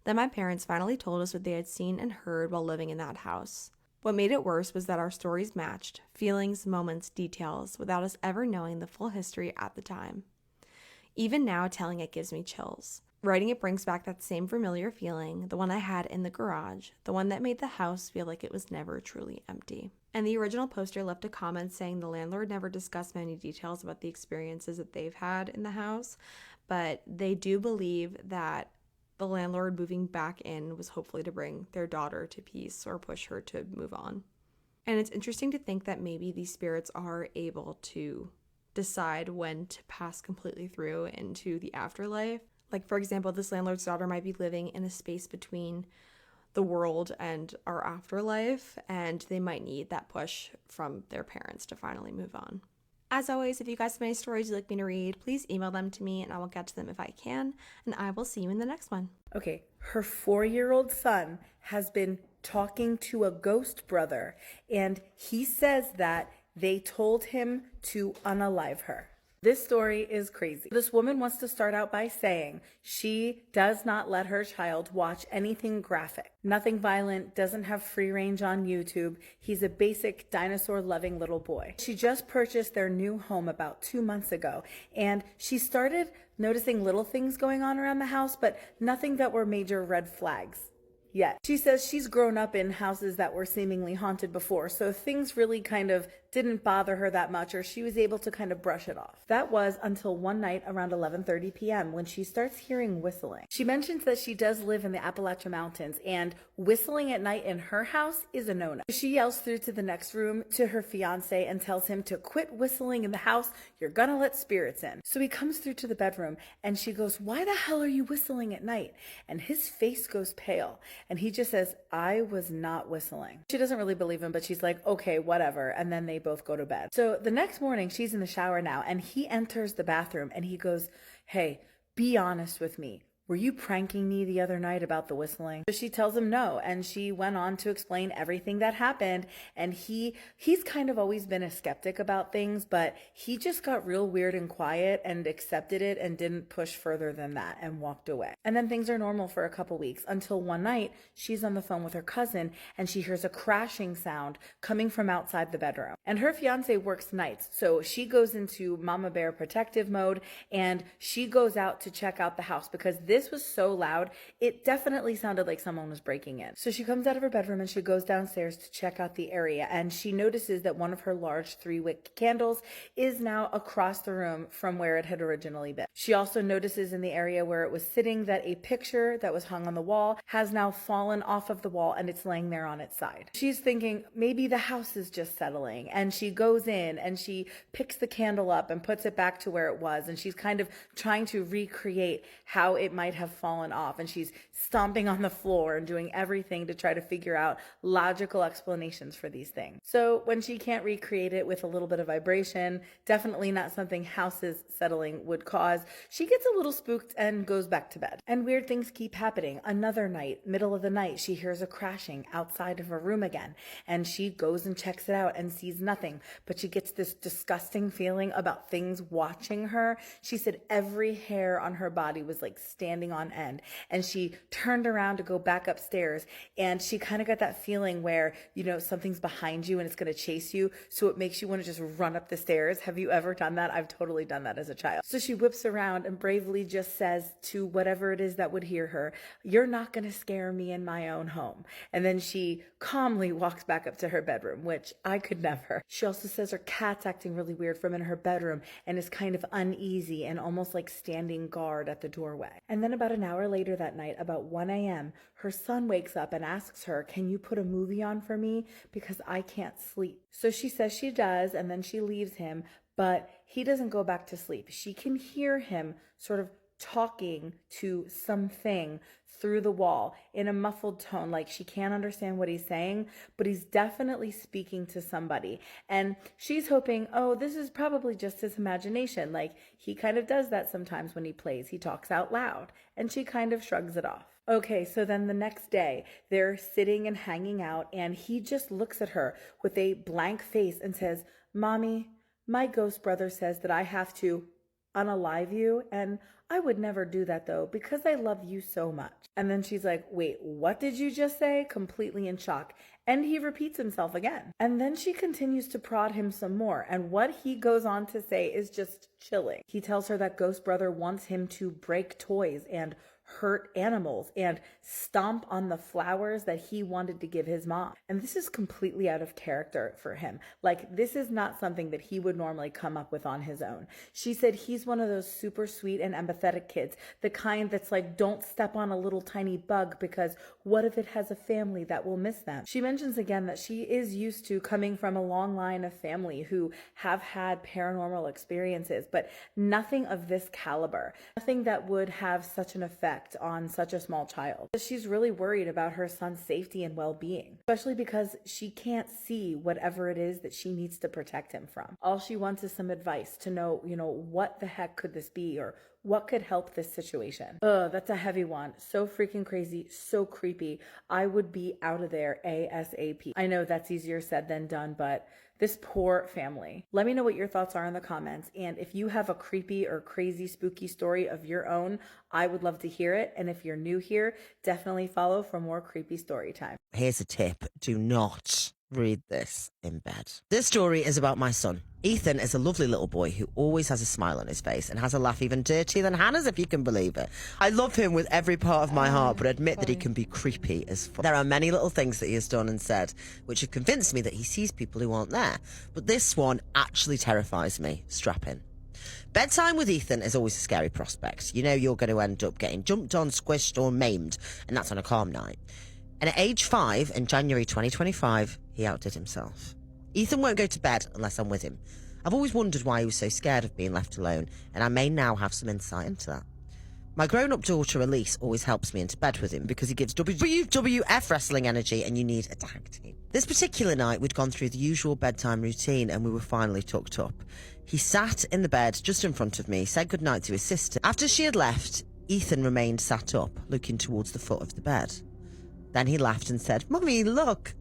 Then my parents finally told us what they had seen and heard while living in that house. What made it worse was that our stories matched, feelings, moments, details, without us ever knowing the full history at the time. Even now, telling it gives me chills. Writing it brings back that same familiar feeling, the one I had in the garage, the one that made the house feel like it was never truly empty. And the original poster left a comment saying the landlord never discussed many details about the experiences that they've had in the house, but they do believe that the landlord moving back in was hopefully to bring their daughter to peace or push her to move on. And it's interesting to think that maybe these spirits are able to decide when to pass completely through into the afterlife. Like, for example, this landlord's daughter might be living in a space between the world and our afterlife, and they might need that push from their parents to finally move on. As always, if you guys have any stories you'd like me to read, please email them to me and I will get to them if I can, and I will see you in the next one. Okay, her 4-year-old son has been talking to a ghost brother, and he says that they told him to unalive her. This story is crazy. This woman wants to start out by saying she does not let her child watch anything graphic, nothing violent, doesn't have free range on YouTube. He's a basic dinosaur-loving little boy. She just purchased their new home about 2 months ago, and she started noticing little things going on around the house, but nothing that were major red flags yet. She says she's grown up in houses that were seemingly haunted before, so things really kind of didn't bother her that much, or she was able to kind of brush it off. That was until one night around 11:30 p.m. when she starts hearing whistling. She mentions that she does live in the Appalachian Mountains, and whistling at night in her house is a no-no. She yells through to the next room to her fiance and tells him to quit whistling in the house. You're gonna let spirits in. So he comes through to the bedroom and she goes, "Why the hell are you whistling at night?" And his face goes pale and he just says, "I was not whistling." She doesn't really believe him, but she's like, okay, whatever. And then they both go to bed. So the next morning, she's in the shower now, and he enters the bathroom and he goes, "Hey, be honest with me. Were you pranking me the other night about the whistling?" So she tells him no, and she went on to explain everything that happened. And he's kind of always been a skeptic about things, but he just got real weird and quiet and accepted it and didn't push further than that and walked away. And then things are normal for a couple weeks until one night she's on the phone with her cousin and she hears a crashing sound coming from outside the bedroom. And her fiance works nights, so she goes into mama bear protective mode and she goes out to check out the house because this was so loud, it definitely sounded like someone was breaking in. So she comes out of her bedroom and she goes downstairs to check out the area, and she notices that one of her large 3-wick candles is now across the room from where it had originally been. She also notices in the area where it was sitting that a picture that was hung on the wall has now fallen off of the wall and it's laying there on its side. She's thinking maybe the house is just settling, and she goes in and she picks the candle up and puts it back to where it was, and she's kind of trying to recreate how it might have fallen off, and she's stomping on the floor and doing everything to try to figure out logical explanations for these things. So when she can't recreate it with a little bit of vibration, definitely not something houses settling would cause, she gets a little spooked and goes back to bed. And weird things keep happening. Another night, middle of the night, she hears a crashing outside of her room again, and she goes and checks it out and sees nothing, but she gets this disgusting feeling about things watching her. She said every hair on her body was like standing on end, and she turned around to go back upstairs, and she kind of got that feeling where, you know, something's behind you and it's going to chase you, so it makes you want to just run up the stairs. Have you ever done that? I've totally done that as a child. So she whips around and bravely just says to whatever it is that would hear her, "You're not going to scare me in my own home." And then she calmly walks back up to her bedroom, which I could never. She also says her cat's acting really weird from in her bedroom and is kind of uneasy and almost like standing guard at the doorway. And then about an hour later that night, about 1 a.m., her son wakes up and asks her, "Can you put a movie on for me? Because I can't sleep." So she says she does, and then she leaves him, but he doesn't go back to sleep. She can hear him sort of talking to something through the wall in a muffled tone, like she can't understand what he's saying, but he's definitely speaking to somebody. And she's hoping, oh, this is probably just his imagination. Like, he kind of does that sometimes when he plays. He talks out loud, and she kind of shrugs it off. Okay, so then the next day, they're sitting and hanging out, and he just looks at her with a blank face and says, Mommy, my ghost brother says that I have to unalive you, and I would never do that though, because I love you so much. And then she's like, wait, what did you just say? Completely in shock. And he repeats himself again. And then she continues to prod him some more. And what he goes on to say is just chilling. He tells her that ghost brother wants him to break toys and hurt animals and stomp on the flowers that he wanted to give his mom. And this is completely out of character for him. Like, this is not something that he would normally come up with on his own. She said he's one of those super sweet and empathetic kids, the kind that's like, don't step on a little tiny bug because what if it has a family that will miss them? She mentions again that she is used to coming from a long line of family who have had paranormal experiences, but nothing of this caliber, nothing that would have such an effect on such a small child. She's really worried about her son's safety and well-being, especially because she can't see whatever it is that she needs to protect him from. All she wants is some advice to know, what the heck could this be, or what could help this situation? Ugh, that's a heavy one. So freaking crazy, so creepy. I would be out of there ASAP. I know that's easier said than done, but this poor family. Let me know what your thoughts are in the comments. And if you have a creepy or crazy spooky story of your own, I would love to hear it. And if you're new here, definitely follow for more creepy story time. Here's a tip. Do not read this in bed. This story is about my son. Ethan is a lovely little boy who always has a smile on his face and has a laugh even dirtier than Hannah's, if you can believe it. I love him with every part of my heart, but admit that he can be creepy as fuck. There are many little things that he has done and said which have convinced me that he sees people who aren't there, but this one actually terrifies me. Strap in. Bedtime with Ethan is always a scary prospect. You know you're going to end up getting jumped on, squished or maimed, and that's on a calm night. And at age 5, in January 2025, he outdid himself. Ethan won't go to bed unless I'm with him. I've always wondered why he was so scared of being left alone, and I may now have some insight into that. My grown-up daughter Elise always helps me into bed with him because he gives WWF wrestling energy and you need a tag team. This particular night we'd gone through the usual bedtime routine and we were finally tucked up. He sat in the bed just in front of me, said goodnight to his sister. After she had left, Ethan remained sat up, looking towards the foot of the bed. Then he laughed and said, "Mummy, look."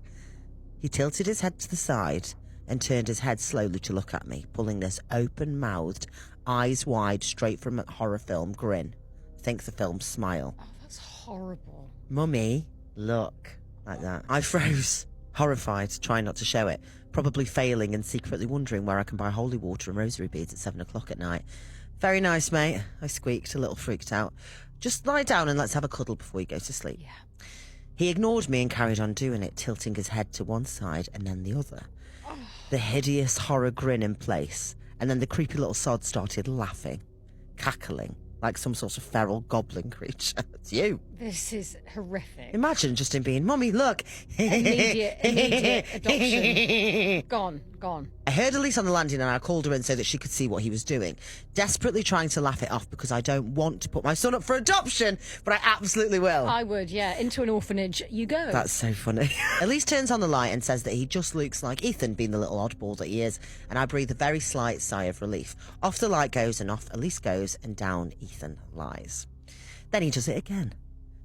He tilted his head to the side and turned his head slowly to look at me, pulling this open-mouthed, eyes wide, straight from a horror film grin. Think the film Smile. Oh, that's horrible. "Mummy, look." Like that. I froze, horrified, trying not to show it, probably failing and secretly wondering where I can buy holy water and rosary beads at 7 o'clock at night. "Very nice, mate," I squeaked, a little freaked out. "Just lie down and let's have a cuddle before you go to sleep." Yeah. He ignored me and carried on doing it, tilting his head to one side and then the other. The hideous horror grin in place, and then the creepy little sod started laughing, cackling, like some sort of feral goblin creature. It's you. This is horrific. Imagine Justin being, "Mummy, look." Immediate adoption. Gone. I heard Elise on the landing and I called her in so that she could see what he was doing, desperately trying to laugh it off because I don't want to put my son up for adoption, but I absolutely will. I would, yeah. Into an orphanage you go. That's so funny. Elise turns on the light and says that he just looks like Ethan, being the little oddball that he is, and I breathe a very slight sigh of relief. Off the light goes and off Elise goes and down Ethan lies. Then he does it again.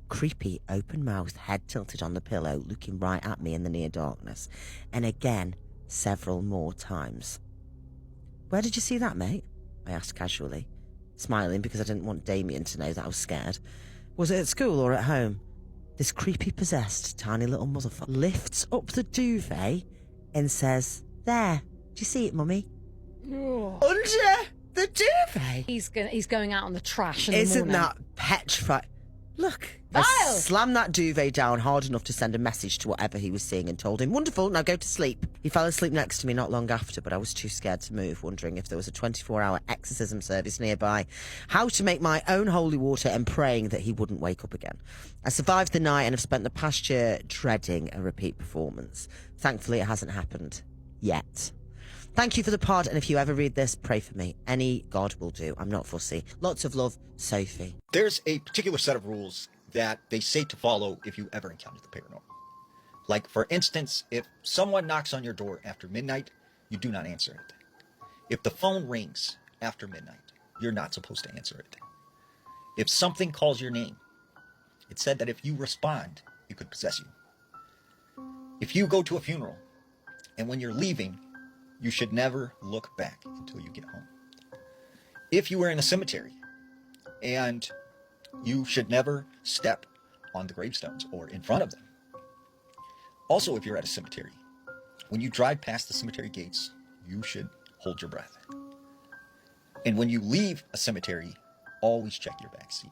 Creepy, open-mouthed, head tilted on the pillow, looking right at me in the near darkness. And again, several more times. "Where did you see that, mate?" I asked casually, smiling because I didn't want Damien to know that I was scared. "Was it at school or at home?" This creepy, possessed, tiny little motherfucker lifts up the duvet and says, "There, do you see it, Mummy?" Under the duvet? He's going out on the trash in the Isn't morning. that petrified? Look. Vile! I slammed that duvet down hard enough to send a message to whatever he was seeing and told him, "Wonderful, now go to sleep." He fell asleep next to me not long after, but I was too scared to move, wondering if there was a 24-hour exorcism service nearby, how to make my own holy water, and praying that he wouldn't wake up again. I survived the night and have spent the past year dreading a repeat performance. Thankfully, it hasn't happened. Yet. Thank you for the pod, and if you ever read this, pray for me. Any God will do. I'm not fussy. Lots of love, Sophie. There's a particular set of rules that they say to follow if you ever encounter the paranormal. Like, for instance, if someone knocks on your door after midnight, you do not answer it. If the phone rings after midnight, you're not supposed to answer it. If something calls your name, it's said that if you respond, it could possess you. If you go to a funeral, and when you're leaving, you should never look back until you get home. If you were in a cemetery, and you should never step on the gravestones or in front of them. Also, if you're at a cemetery, when you drive past the cemetery gates, you should hold your breath. And when you leave a cemetery, always check your back seat.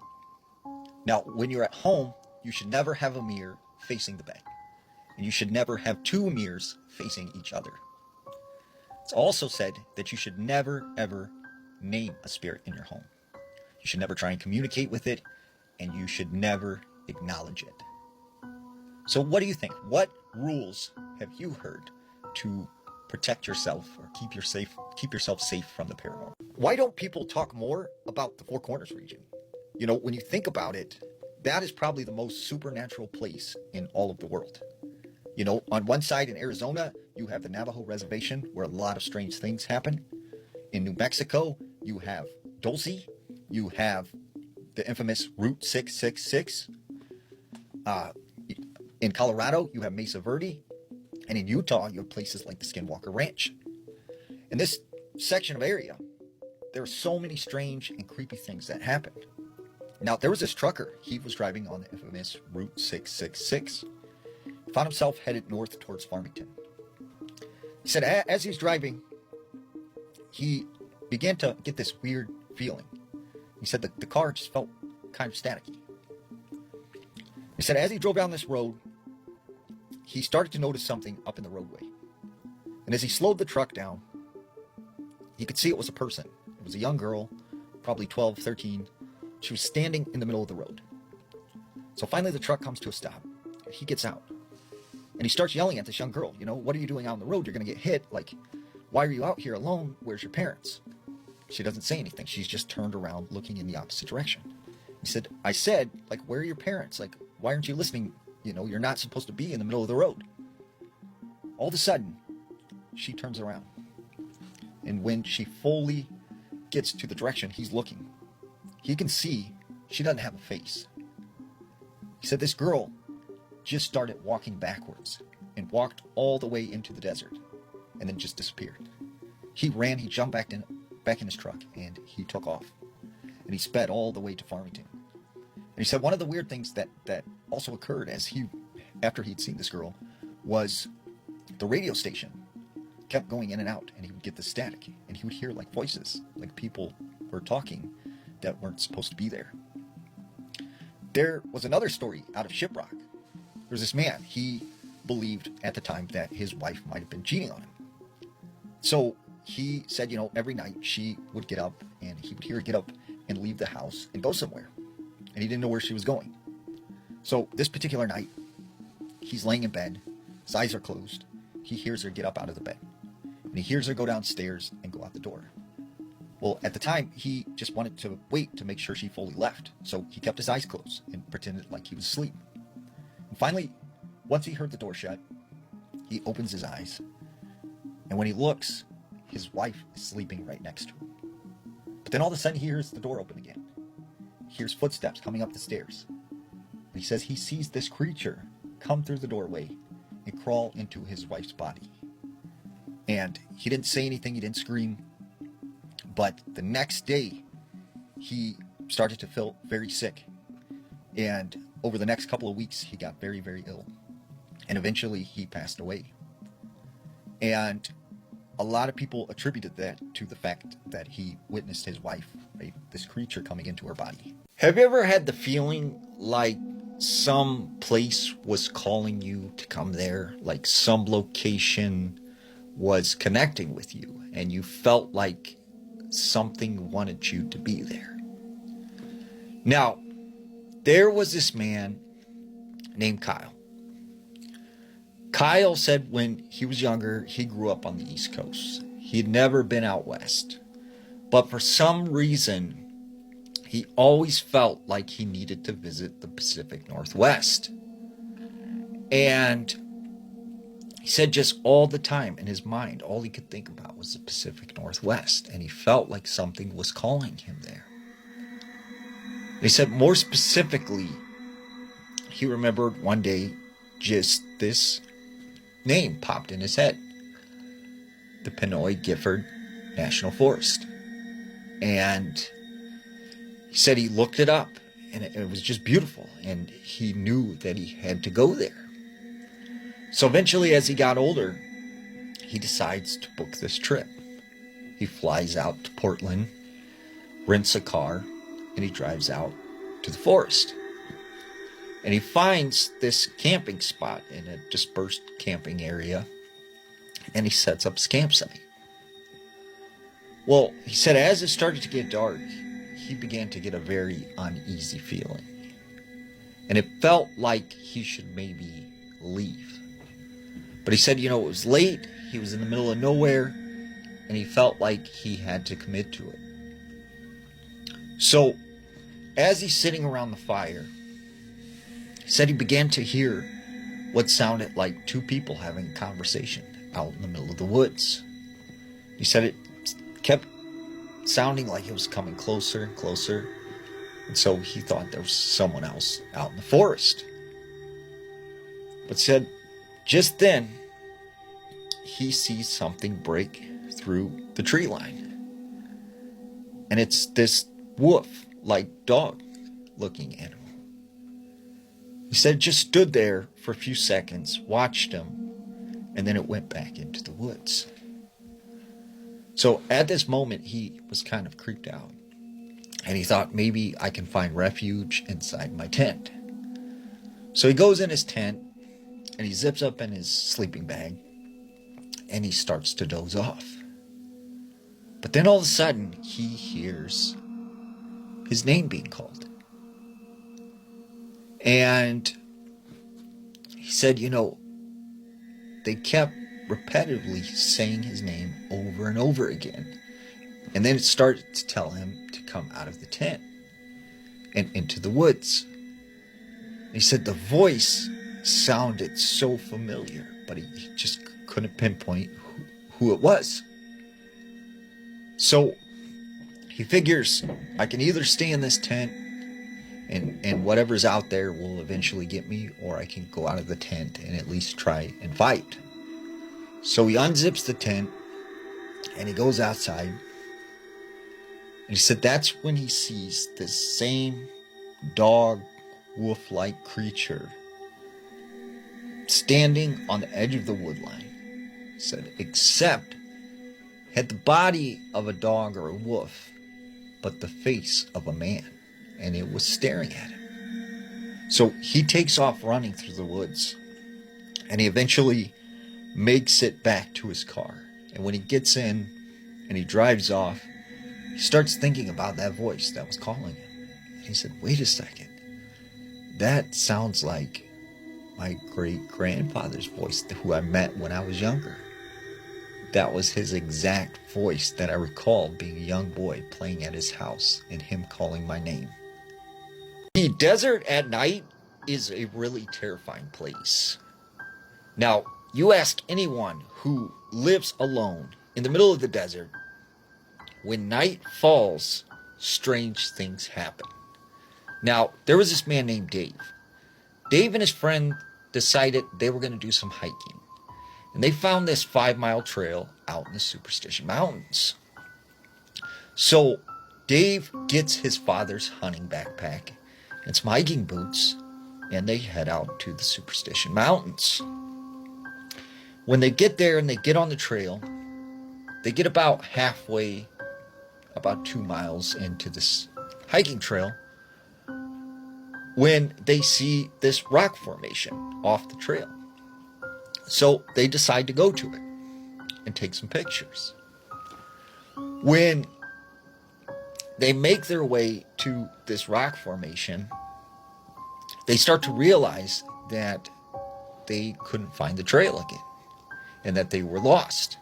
Now, when you're at home, you should never have a mirror facing the bed. And you should never have two mirrors facing each other. It's also said that you should never, ever name a spirit in your home. You should never try and communicate with it, and you should never acknowledge it. So what do you think? What rules have you heard to protect yourself or keep yourself safe from the paranormal? Why don't people talk more about the Four Corners region? You know, when you think about it, that is probably the most supernatural place in all of the world. You know, on one side in Arizona, you have the Navajo Reservation, where a lot of strange things happen. In New Mexico, you have Dulce. You have the infamous Route 666. In Colorado, you have Mesa Verde. And in Utah, you have places like the Skinwalker Ranch. In this section of area, there are so many strange and creepy things that happened. Now, there was this trucker. He was driving on the infamous Route 666. He found himself headed north towards Farmington. He said as he was driving, he began to get this weird feeling. He said that the car just felt kind of staticky. He said as he drove down this road, he started to notice something up in the roadway. And as he slowed the truck down, he could see it was a person. It was a young girl, probably 12, 13. She was standing in the middle of the road. So finally the truck comes to a stop. And he gets out. And he starts yelling at this young girl, you know, what are you doing out on the road? You're going to get hit. Like, why are you out here alone? Where's your parents? She doesn't say anything. She's just turned around looking in the opposite direction. He said, I said, like, where are your parents? Like, why aren't you listening? You know, you're not supposed to be in the middle of the road. All of a sudden, she turns around. And when she fully gets to the direction he's looking, he can see she doesn't have a face. He said this girl just started walking backwards and walked all the way into the desert and then just disappeared. He ran, he jumped back in his truck, and he took off. And he sped all the way to Farmington. And he said one of the weird things that also occurred after he'd seen this girl was the radio station kept going in and out, and he would get the static, and he would hear like voices, like people were talking that weren't supposed to be there. There was another story out of Shiprock. There was this man. He believed at the time that his wife might have been cheating on him. So he said, you know, every night she would get up, and he would hear her get up and leave the house and go somewhere. And he didn't know where she was going. So this particular night, he's laying in bed. His eyes are closed. He hears her get up out of the bed. And he hears her go downstairs and go out the door. Well, at the time, he just wanted to wait to make sure she fully left. So he kept his eyes closed and pretended like he was asleep. And finally, once he heard the door shut, he opens his eyes. And when he looks, his wife is sleeping right next to him. But then all of a sudden, he hears the door open again. He hears footsteps coming up the stairs. And he says he sees this creature come through the doorway and crawl into his wife's body. And he didn't say anything, he didn't scream. But the next day, he started to feel very sick. And over the next couple of weeks, he got very, very ill. And eventually, he passed away. And a lot of people attributed that to the fact that he witnessed his wife, right, this creature coming into her body. Have you ever had the feeling like some place was calling you to come there? Like some location was connecting with you and you felt like something wanted you to be there? Now, there was this man named Kyle. Kyle said when he was younger, he grew up on the East Coast. He'd never been out west. But for some reason, he always felt like he needed to visit the Pacific Northwest. And he said just all the time in his mind, all he could think about was the Pacific Northwest. And he felt like something was calling him there. He said more specifically, he remembered one day just this name popped in his head. The Pinoy Gifford National Forest. And he said he looked it up, and it was just beautiful, and he knew that he had to go there. So eventually, as he got older, he decides to book this trip. He flies out to Portland, rents a car, and he drives out to the forest. And he finds this camping spot in a dispersed camping area, and he sets up his campsite. Well, he said as it started to get dark, he began to get a very uneasy feeling. And it felt like he should maybe leave. But he said, it was late, he was in the middle of nowhere, and he felt like he had to commit to it. So, as he's sitting around the fire, he said he began to hear what sounded like two people having a conversation out in the middle of the woods. He said it kept sounding like it was coming closer and closer, and so he thought there was someone else out in the forest. But said just then he sees something break through the tree line, and it's this wolf-like dog-looking animal. He said it just stood there for a few seconds, watched him, and then it went back into the woods. So at this moment, he was kind of creeped out. And he thought, maybe I can find refuge inside my tent. So he goes in his tent, and he zips up in his sleeping bag, and he starts to doze off. But then all of a sudden, he hears his name being called. And he said, they kept repetitively saying his name over and over again. And then it started to tell him to come out of the tent and into the woods. He said the voice sounded so familiar, but he just couldn't pinpoint who it was. So he figures, I can either stay in this tent and whatever's out there will eventually get me, or I can go out of the tent and at least try and fight. So he unzips the tent and he goes outside. And he said that's when he sees this same dog, wolf-like creature standing on the edge of the woodline. He said, except had the body of a dog or a wolf, but the face of a man. And it was staring at him. So he takes off running through the woods. And he eventually makes it back to his car. And when he gets in and he drives off, he starts thinking about that voice that was calling him. And he said, wait a second. That sounds like my great-grandfather's voice, who I met when I was younger. That was his exact voice that I recall being a young boy playing at his house and him calling my name. The desert at night is a really terrifying place. Now, you ask anyone who lives alone in the middle of the desert, when night falls, strange things happen. Now, there was this man named Dave. Dave and his friend decided they were going to do some hiking. And they found this 5-mile trail out in the Superstition Mountains. So, Dave gets his father's hunting backpack and some hiking boots, and they head out to the Superstition Mountains. When they get there and they get on the trail, they get about halfway, about 2 miles into this hiking trail, when they see this rock formation off the trail. So they decide to go to it and take some pictures. When they make their way to this rock formation, they start to realize that they couldn't find the trail again and that they were lost.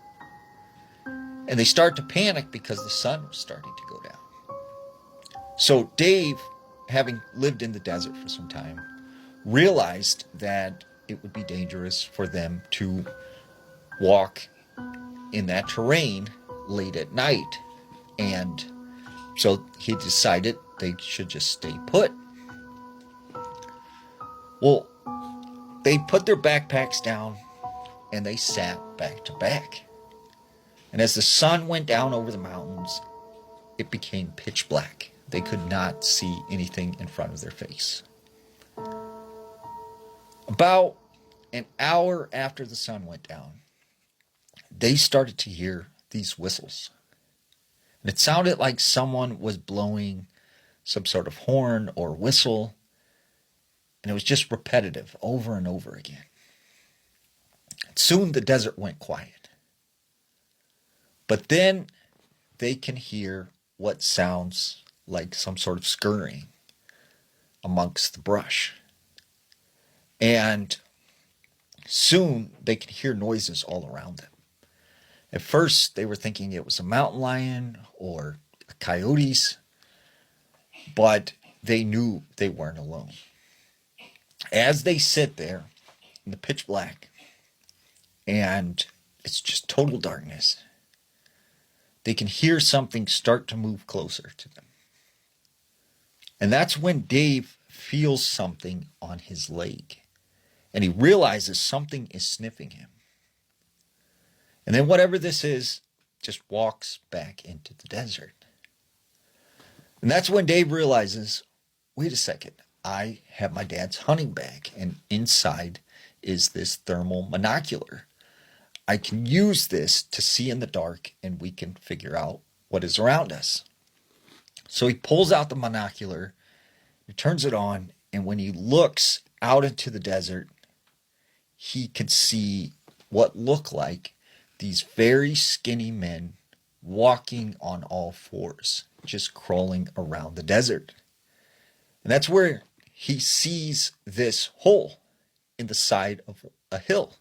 And they start to panic because the sun was starting to go down. So Dave, having lived in the desert for some time, realized that it would be dangerous for them to walk in that terrain late at night. And so he decided they should just stay put. Well, they put their backpacks down and they sat back to back. And as the sun went down over the mountains, it became pitch black. They could not see anything in front of their face. About an hour after the sun went down, they started to hear these whistles. And it sounded like someone was blowing some sort of horn or whistle. And it was just repetitive over and over again. Soon the desert went quiet. But then they can hear what sounds like some sort of scurrying amongst the brush. And soon they could hear noises all around them. At first they were thinking it was a mountain lion or coyotes, but they knew they weren't alone. As they sit there in the pitch black, and it's just total darkness, they can hear something start to move closer to them. And that's when Dave feels something on his leg. And he realizes something is sniffing him. And then whatever this is, just walks back into the desert. And that's when Dave realizes, wait a second, I have my dad's hunting bag, and inside is this thermal monocular. I can use this to see in the dark, and we can figure out what is around us. So he pulls out the monocular, he turns it on, and when he looks out into the desert, he can see what look like these very skinny men walking on all fours, just crawling around the desert. And that's where he sees this hole in the side of a hill.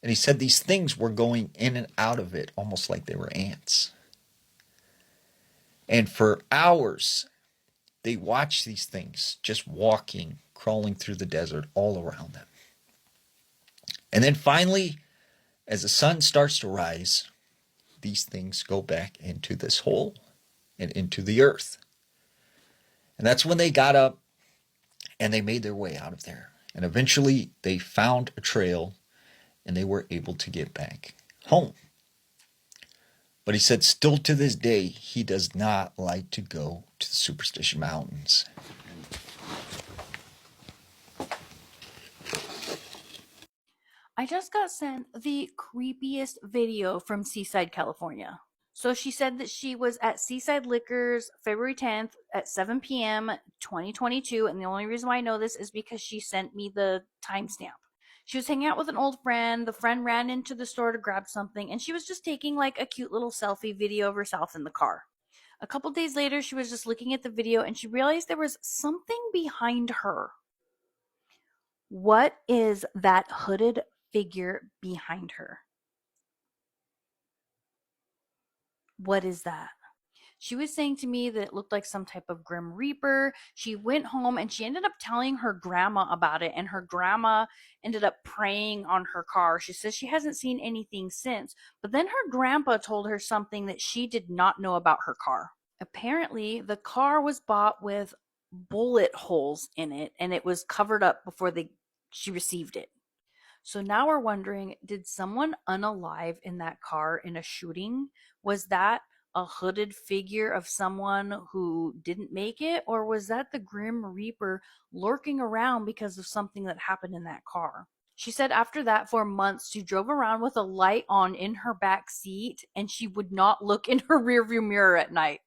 And he said these things were going in and out of it almost like they were ants. And for hours, they watched these things just walking, crawling through the desert all around them. And then finally, as the sun starts to rise, these things go back into this hole and into the earth. And that's when they got up and they made their way out of there. And eventually they found a trail and they were able to get back home. But he said still to this day, he does not like to go to the Superstition Mountains. I just got sent the creepiest video from Seaside, California. So she said that she was at Seaside Liquors February 10th at 7 p.m. 2022. And the only reason why I know this is because she sent me the timestamp. She was hanging out with an old friend. The friend ran into the store to grab something, and she was just taking like a cute little selfie video of herself in the car. A couple days later, she was just looking at the video and she realized there was something behind her. What is that hooded figure behind her? What is that? She was saying to me that it looked like some type of Grim Reaper. She went home and she ended up telling her grandma about it, and her grandma ended up praying on her car. She says she hasn't seen anything since, but then her grandpa told her something that she did not know about her car. Apparently, the car was bought with bullet holes in it, and it was covered up before she received it. So now we're wondering, did someone unalive in that car in a shooting? Was that a hooded figure of someone who didn't make it? Or was that the Grim Reaper lurking around because of something that happened in that car? She said after that, for months, she drove around with a light on in her back seat, and she would not look in her rearview mirror at night.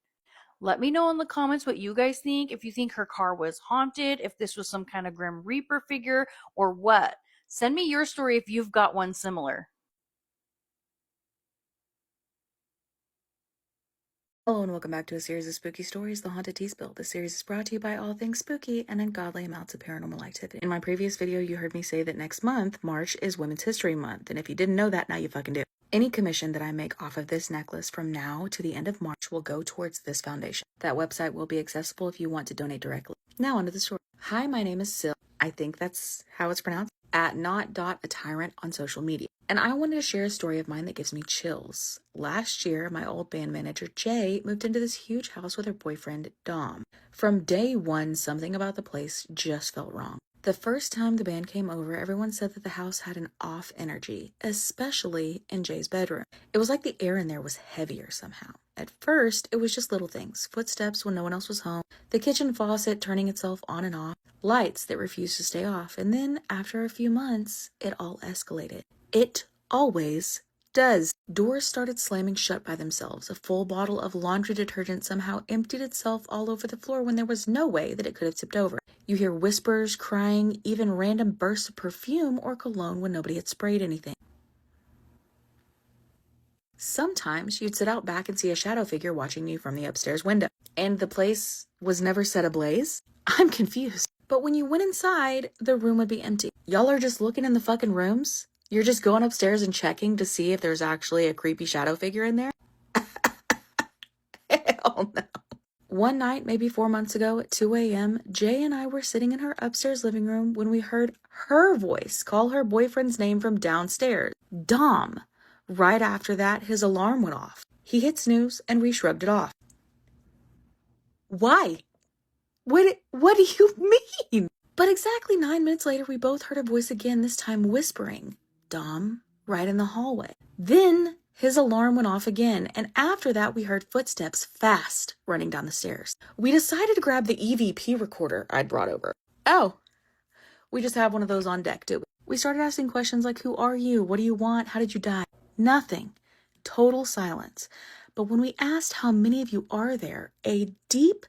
Let me know in the comments what you guys think, if you think her car was haunted, if this was some kind of Grim Reaper figure, or what. Send me your story if you've got one similar. Hello and welcome back to a series of spooky stories, The Haunted Tea Spill. This series is brought to you by all things spooky and ungodly amounts of paranormal activity. In my previous video, you heard me say that next month, March, is Women's History Month. And if you didn't know that, now you fucking do. Any commission that I make off of this necklace from now to the end of March will go towards this foundation. That website will be accessible if you want to donate directly. Now onto the story. Hi, my name is Sil. I think that's how it's pronounced. At not.a-tyrant on social media. And I wanted to share a story of mine that gives me chills. Last year, my old band manager, Jay, moved into this huge house with her boyfriend, Dom. From day one, something about the place just felt wrong. The first time the band came over, everyone said that the house had an off energy, especially in Jay's bedroom. It was like the air in there was heavier somehow. At first, it was just little things. Footsteps when no one else was home, the kitchen faucet turning itself on and off, lights that refused to stay off, and then, after a few months, it all escalated. It always does. Doors started slamming shut by themselves. A full bottle of laundry detergent somehow emptied itself all over the floor when there was no way that it could have tipped over. You hear whispers, crying, even random bursts of perfume or cologne when nobody had sprayed anything. Sometimes you'd sit out back and see a shadow figure watching you from the upstairs window. And the place was never set ablaze? I'm confused. But when you went inside, the room would be empty. Y'all are just looking in the fucking rooms? You're just going upstairs and checking to see if there's actually a creepy shadow figure in there? Hell no. One night, maybe 4 months ago at 2 a.m., Jay and I were sitting in her upstairs living room when we heard her voice call her boyfriend's name from downstairs. Dom. Right after that, his alarm went off. He hit snooze and we shrugged it off. Why? What do you mean? But exactly 9 minutes later, we both heard a voice again, this time whispering, Dom, right in the hallway. Then his alarm went off again, and after that, we heard footsteps fast running down the stairs. We decided to grab the EVP recorder I'd brought over. Oh, we just have one of those on deck, do we? We started asking questions like, who are you? What do you want? How did you die? Nothing. Total silence. But when we asked how many of you are there, a deep,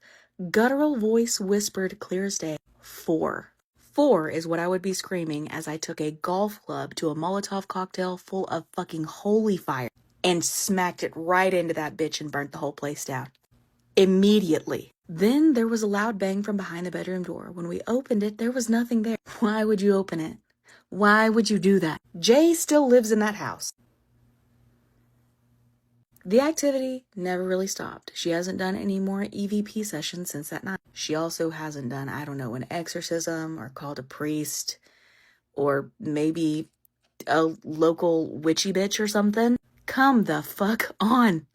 guttural voice whispered clear as day, 4. 4 is what I would be screaming as I took a golf club to a Molotov cocktail full of fucking holy fire and smacked it right into that bitch and burnt the whole place down. Immediately. Then there was a loud bang from behind the bedroom door. When we opened it, there was nothing there. Why would you open it? Why would you do that? Jay still lives in that house. The activity never really stopped. She hasn't done any more EVP sessions since that night. She also hasn't done, I don't know, an exorcism or called a priest or maybe a local witchy bitch or something. Come the fuck on.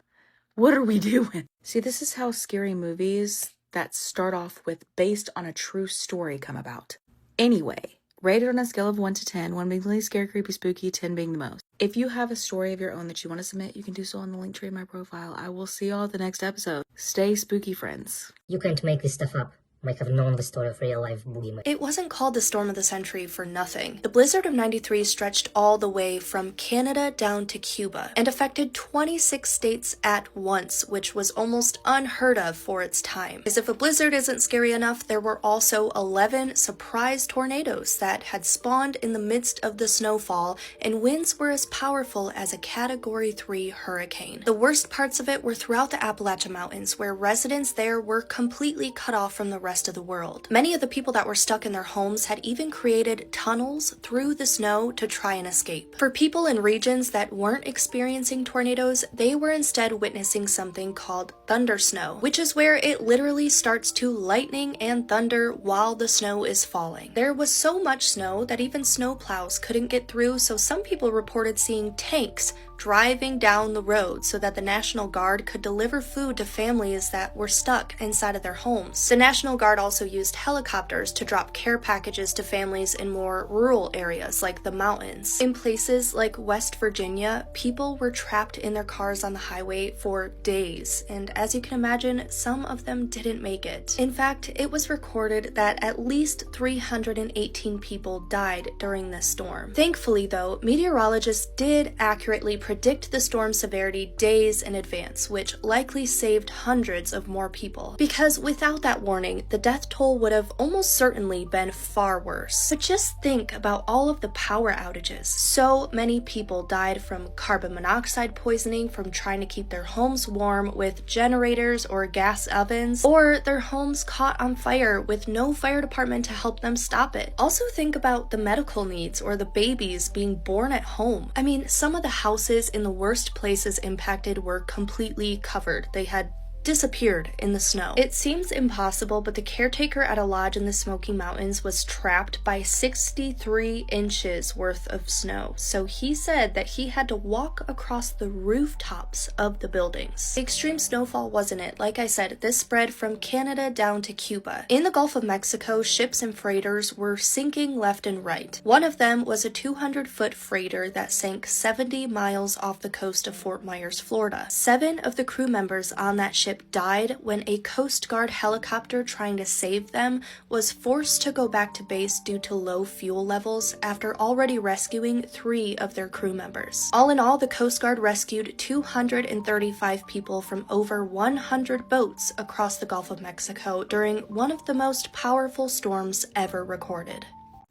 What are we doing? See, this is how scary movies that start off with based on a true story come about. Anyway, rated on a scale of 1 to 10, 1 being really scary, creepy, spooky, 10 being the most. If you have a story of your own that you want to submit, you can do so on the link tree in my profile. I will see y'all at the next episode. Stay spooky, friends. You can't make this stuff up. Might have known the story of real-life boogeyman. It wasn't called the Storm of the Century for nothing. The blizzard of '93 stretched all the way from Canada down to Cuba and affected 26 states at once, which was almost unheard of for its time. As if a blizzard isn't scary enough, there were also 11 surprise tornadoes that had spawned in the midst of the snowfall, and winds were as powerful as a Category 3 hurricane. The worst parts of it were throughout the Appalachian Mountains, where residents there were completely cut off from the rest of the world. Many of the people that were stuck in their homes had even created tunnels through the snow to try and escape. For people in regions that weren't experiencing tornadoes, they were instead witnessing something called thunder snow, which is where it literally starts to lightning and thunder while the snow is falling. There was so much snow that even snow plows couldn't get through, so some people reported seeing tanks driving down the road so that the National Guard could deliver food to families that were stuck inside of their homes. The National Guard also used helicopters to drop care packages to families in more rural areas like the mountains. In places like West Virginia, people were trapped in their cars on the highway for days, and as you can imagine, some of them didn't make it. In fact, it was recorded that at least 318 people died during this storm. Thankfully though, meteorologists did accurately predict the storm severity days in advance, which likely saved hundreds of more people. Because without that warning, the death toll would have almost certainly been far worse. But just think about all of the power outages. So many people died from carbon monoxide poisoning from trying to keep their homes warm with generators or gas ovens, or their homes caught on fire with no fire department to help them stop it. Also think about the medical needs or the babies being born at home. I mean, some of the houses houses in the worst places impacted were completely covered. They had disappeared in the snow. It seems impossible, but the caretaker at a lodge in the Smoky Mountains was trapped by 63 inches worth of snow. So he said that he had to walk across the rooftops of the buildings. The extreme snowfall wasn't it. Like I said, this spread from Canada down to Cuba. In the Gulf of Mexico, ships and freighters were sinking left and right. One of them was a 200-foot freighter that sank 70 miles off the coast of Fort Myers, Florida. 7 of the crew members on that ship died when a Coast Guard helicopter trying to save them was forced to go back to base due to low fuel levels after already rescuing 3 of their crew members. All in all, the Coast Guard rescued 235 people from over 100 boats across the Gulf of Mexico during one of the most powerful storms ever recorded.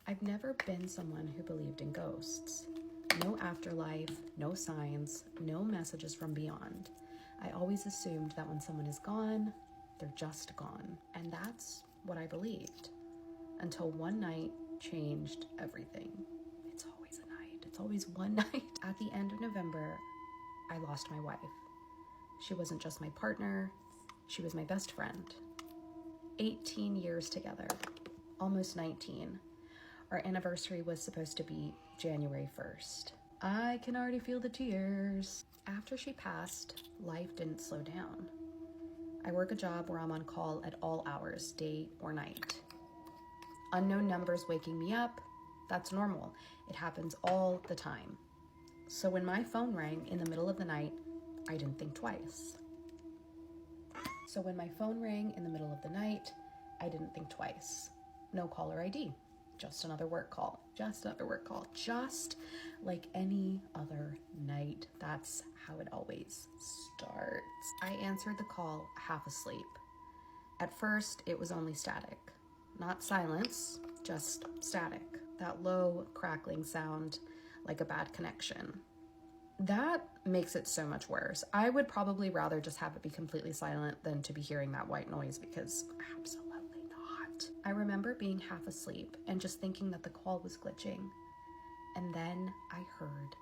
I've never been someone who believed in ghosts. No afterlife, no signs, no messages from beyond. I always assumed that when someone is gone, they're just gone. And that's what I believed. Until one night changed everything. It's always a night. It's always one night. At the end of November, I lost my wife. She wasn't just my partner, she was my best friend. 18 years together, almost 19. Our anniversary was supposed to be January 1st. I can already feel the tears. After she passed, life didn't slow down. I work a job where I'm on call at all hours, day or night. Unknown numbers waking me up, that's normal. It happens all the time. So when my phone rang in the middle of the night, I didn't think twice. No caller ID. Just another work call. Just like any other night. That's how it always starts. I answered the call half asleep. At first, it was only static. Not silence, just static. That low, crackling sound, like a bad connection. That makes it so much worse. I would probably rather just have it be completely silent than to be hearing that white noise, because absolutely not. I remember being half asleep and just thinking that the call was glitching. And then I heard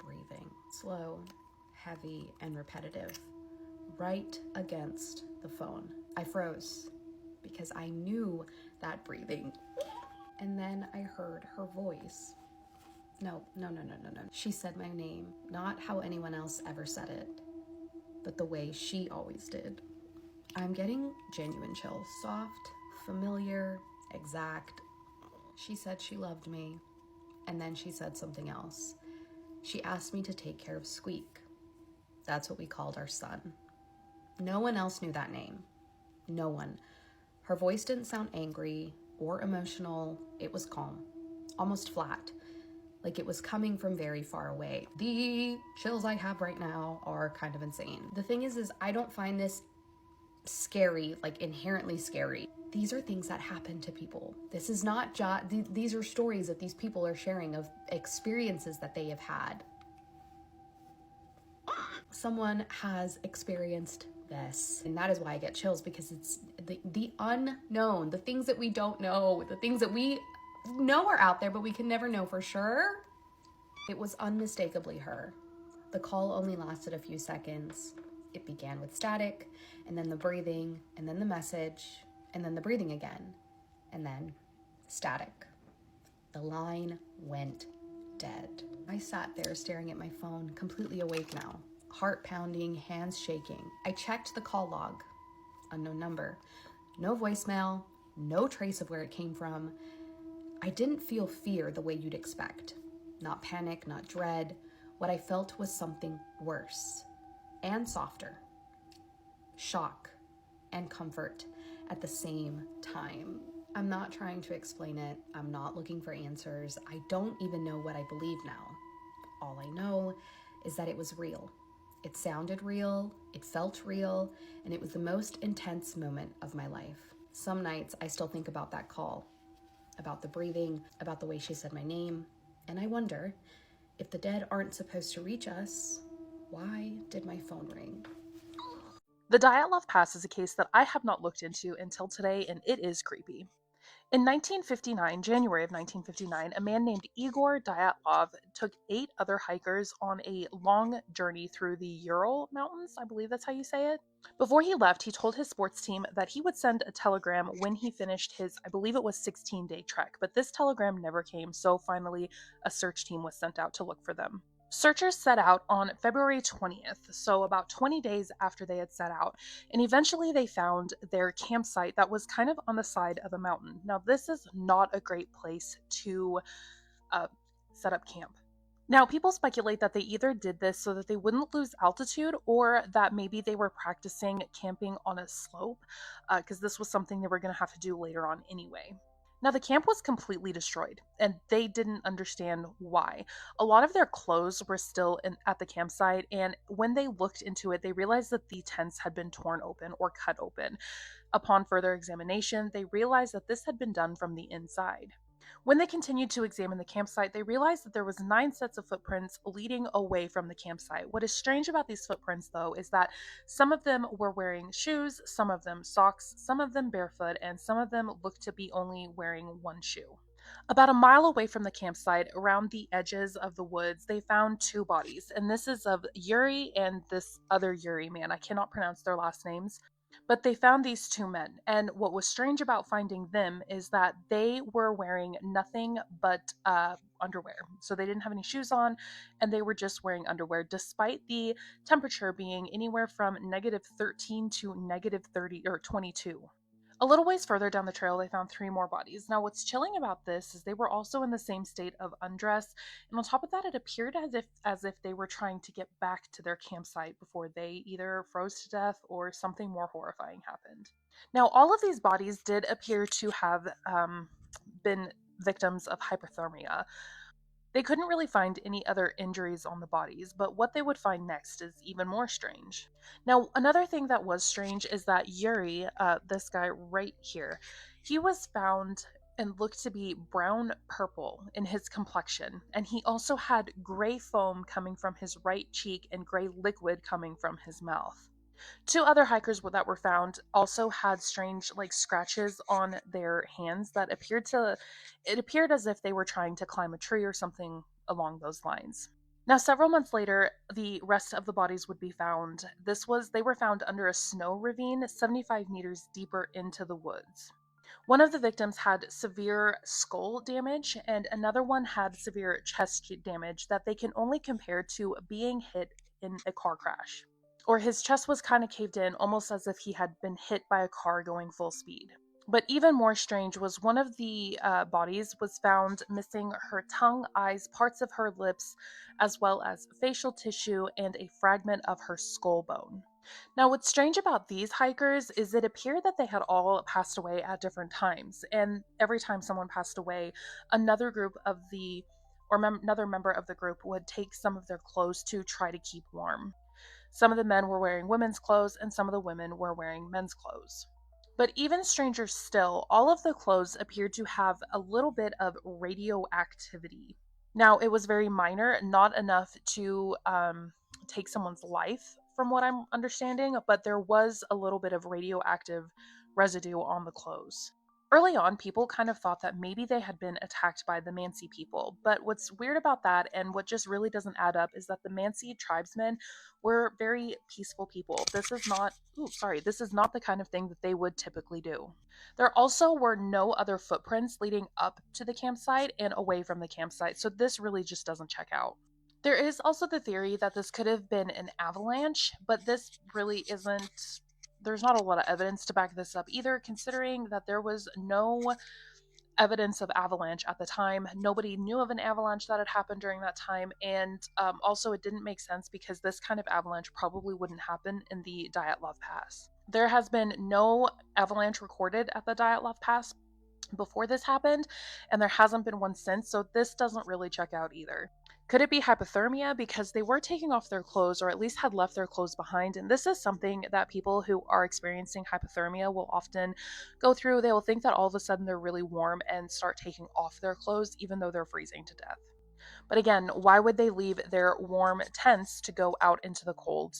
breathing. Slow, heavy, and repetitive. Right against the phone. I froze because I knew that breathing. And then I heard her voice. No. She said my name, not how anyone else ever said it, but the way she always did. I'm getting genuine chills. Soft, familiar, exact. She said she loved me, and then she said something else. She asked me to take care of Squeak. That's what we called our son. No one else knew that name. No one. Her voice didn't sound angry or emotional. It was calm, almost flat, like it was coming from very far away. The chills I have right now are kind of insane. The thing is I don't find this scary, like inherently scary. These are things that happen to people. This is not just, these are stories that these people are sharing of experiences that they have had. Someone has experienced this, and that is why I get chills, because it's the unknown, the things that we don't know, the things that we know are out there, but we can never know for sure. It was unmistakably her. The call only lasted a few seconds. It began with static, and then the breathing, and then the message, and then the breathing again, and then static. The line went dead. I sat there staring at my phone, completely awake now, heart pounding, hands shaking. I checked the call log. Unknown number. No voicemail, no trace of where it came from. I didn't feel fear the way you'd expect. Not panic, not dread. What I felt was something worse and softer. Shock and comfort at the same time. I'm not trying to explain it. I'm not looking for answers. I don't even know what I believe now. All I know is that it was real. It sounded real, it felt real, and it was the most intense moment of my life. Some nights I still think about that call, about the breathing, about the way she said my name, and I wonder, if the dead aren't supposed to reach us, why did my phone ring? The Dyatlov Pass is a case that I have not looked into until today, and it is creepy. In 1959, January of 1959, a man named Igor Dyatlov took 8 other hikers on a long journey through the Ural Mountains. I believe that's how you say it. Before he left, he told his sports team that he would send a telegram when he finished his, I believe it was 16-day trek, but this telegram never came, so finally a search team was sent out to look for them. Searchers set out on February 20th, so about 20 days after they had set out, and eventually they found their campsite that was kind of on the side of a mountain. Now, this is not a great place to set up camp. Now, people speculate that they either did this so that they wouldn't lose altitude or that maybe they were practicing camping on a slope, because this was something they were going to have to do later on anyway. Now, the camp was completely destroyed, and they didn't understand why. A lot of their clothes were still at the campsite, and when they looked into it, they realized that the tents had been torn open or cut open. Upon further examination, they realized that this had been done from the inside. When they continued to examine the campsite, they realized that there was 9 sets of footprints leading away from the campsite. What is strange about these footprints, though, is that some of them were wearing shoes, some of them socks, some of them barefoot, and some of them looked to be only wearing one shoe. About a mile away from the campsite, around the edges of the woods, they found 2 bodies, and this is of Yuri and this other Yuri man. I cannot pronounce their last names. But they found these 2 men, and what was strange about finding them is that they were wearing nothing but underwear. So they didn't have any shoes on, and they were just wearing underwear, despite the temperature being anywhere from -13 to -30 or 22. A little ways further down the trail, they found 3 more bodies. Now, what's chilling about this is they were also in the same state of undress, and on top of that, it appeared as if they were trying to get back to their campsite before they either froze to death or something more horrifying happened. Now, all of these bodies did appear to have been victims of hypothermia. They couldn't really find any other injuries on the bodies, but what they would find next is even more strange. Now, another thing that was strange is that Yuri, this guy right here, he was found and looked to be brown purple in his complexion, and he also had gray foam coming from his right cheek and gray liquid coming from his mouth. 2 other hikers that were found also had strange scratches on their hands that appeared as if they were trying to climb a tree or something along those lines. Now, several months later, the rest of the bodies would be found. They were found under a snow ravine 75 meters deeper into the woods. One of the victims had severe skull damage, and another one had severe chest damage that they can only compare to being hit in a car crash. Or his chest was kind of caved in, almost as if he had been hit by a car going full speed. But even more strange was one of the bodies was found missing her tongue, eyes, parts of her lips, as well as facial tissue and a fragment of her skull bone. Now, what's strange about these hikers is it appeared that they had all passed away at different times, and every time someone passed away, another group of the another member of the group would take some of their clothes to try to keep warm. Some of the men were wearing women's clothes, and some of the women were wearing men's clothes. But even stranger still, all of the clothes appeared to have a little bit of radioactivity. Now, it was very minor, not enough to take someone's life, from what I'm understanding, but there was a little bit of radioactive residue on the clothes. Early on, people kind of thought that maybe they had been attacked by the Mansi people, but what's weird about that and what just really doesn't add up is that the Mansi tribesmen were very peaceful people. This is not the kind of thing that they would typically do. There also were no other footprints leading up to the campsite and away from the campsite, so this really just doesn't check out. There is also the theory that this could have been an avalanche, but this really isn't. There's not a lot of evidence to back this up either, considering that there was no evidence of avalanche at the time. Nobody knew of an avalanche that had happened during that time, and also it didn't make sense because this kind of avalanche probably wouldn't happen in the Dyatlov Pass. There has been no avalanche recorded at the Dyatlov Pass before this happened, and there hasn't been one since, so this doesn't really check out either. Could it be hypothermia? Because they were taking off their clothes, or at least had left their clothes behind, and this is something that people who are experiencing hypothermia will often go through. They will think that all of a sudden they're really warm and start taking off their clothes even though they're freezing to death. But again, why would they leave their warm tents to go out into the cold?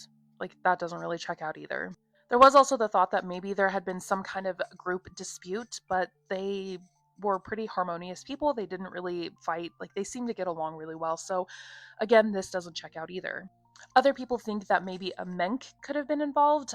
That doesn't really check out either. There was also the thought that maybe there had been some kind of group dispute, but they were pretty harmonious people. They didn't really fight. Like, they seemed to get along really well. So again, this doesn't check out either. Other people think that maybe a Menk could have been involved.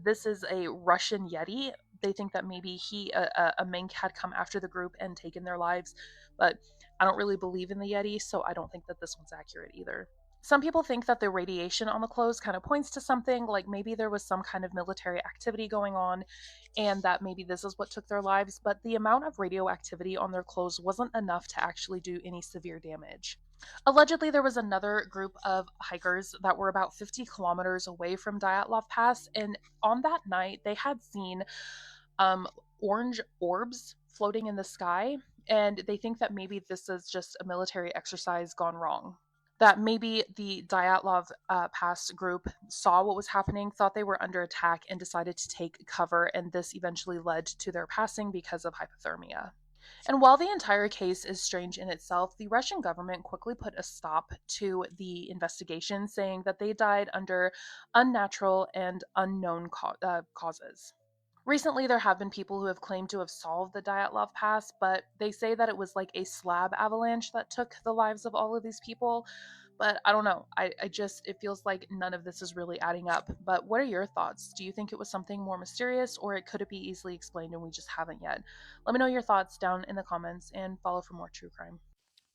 This is a Russian Yeti. They think that maybe a Menk had come after the group and taken their lives, but I don't really believe in the Yeti, so I don't think that this one's accurate either. Some people think that the radiation on the clothes kind of points to something, like maybe there was some kind of military activity going on and that maybe this is what took their lives, but the amount of radioactivity on their clothes wasn't enough to actually do any severe damage. Allegedly, there was another group of hikers that were about 50 kilometers away from Dyatlov Pass, and on that night, they had seen orange orbs floating in the sky, and they think that maybe this is just a military exercise gone wrong. That maybe the Dyatlov Pass group saw what was happening, thought they were under attack, and decided to take cover, and this eventually led to their passing because of hypothermia. And while the entire case is strange in itself, the Russian government quickly put a stop to the investigation, saying that they died under unnatural and unknown causes. Recently, there have been people who have claimed to have solved the Dyatlov Pass, but they say that it was like a slab avalanche that took the lives of all of these people. But I don't know. It feels like none of this is really adding up. But what are your thoughts? Do you think it was something more mysterious, or could it be easily explained and we just haven't yet? Let me know your thoughts down in the comments and follow for more true crime.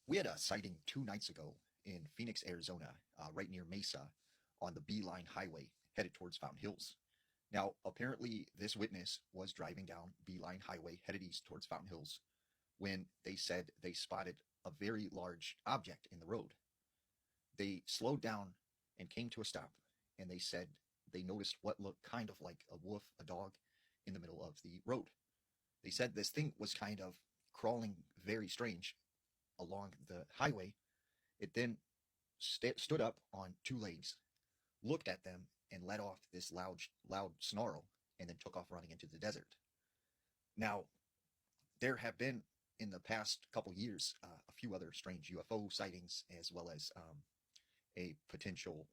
We had a sighting 2 nights ago in Phoenix, Arizona, right near Mesa on the Beeline Highway headed towards Fountain Hills. Now, apparently, this witness was driving down Beeline Highway headed east towards Fountain Hills when they said they spotted a very large object in the road. They slowed down and came to a stop, and they said they noticed what looked kind of like a wolf, a dog, in the middle of the road. They said this thing was kind of crawling very strange along the highway. It then stood up on 2 legs, looked at them, and let off this loud snarl, and then took off running into the desert. Now, there have been, in the past couple years, a few other strange UFO sightings, as well as a potential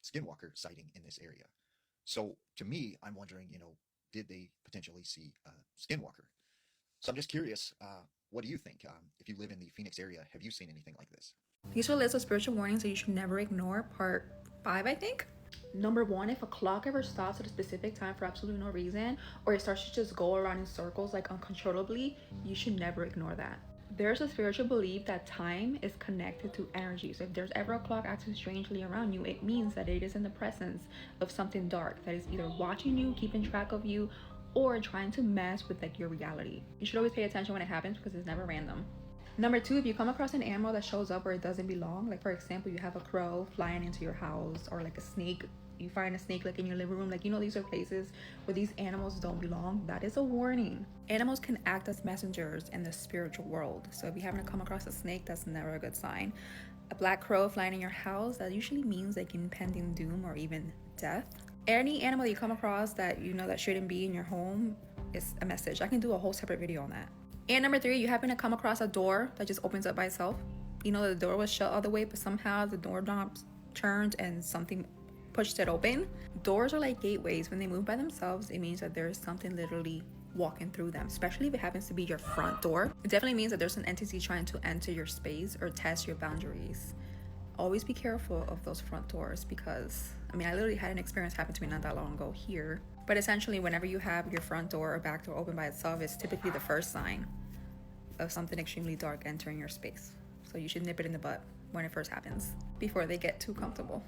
skinwalker sighting in this area. So, to me, I'm wondering, did they potentially see a skinwalker? So I'm just curious, what do you think? If you live in the Phoenix area, have you seen anything like this? These are lists of spiritual warnings that you should never ignore, part 5, I think. Number 1, if a clock ever stops at a specific time for absolutely no reason, or it starts to just go around in circles like uncontrollably, you should never ignore that. There's a spiritual belief that time is connected to energy. So if there's ever a clock acting strangely around you, it means that it is in the presence of something dark that is either watching you, keeping track of you, or trying to mess with like your reality. You should always pay attention when it happens because it's never random. Number 2, if you come across an animal that shows up where it doesn't belong, like for example, you have a crow flying into your house, or like a snake, you find a snake like in your living room, like these are places where these animals don't belong, that is a warning. Animals can act as messengers in the spiritual world. So if you happen to come across a snake, that's never a good sign. A black crow flying in your house, that usually means like impending doom or even death. Any animal you come across that that shouldn't be in your home is a message. I can do a whole separate video on that. And number 3, you happen to come across a door that just opens up by itself. The door was shut all the way, but somehow the doorknob turned and something pushed it open. Doors are like gateways. When they move by themselves, it means that there's something literally walking through them, especially if it happens to be your front door. It definitely means that there's an entity trying to enter your space or test your boundaries. Always be careful of those front doors because, I literally had an experience happen to me not that long ago here. But essentially, whenever you have your front door or back door open by itself, it's typically the first sign of something extremely dark entering your space. So you should nip it in the butt when it first happens before they get too comfortable.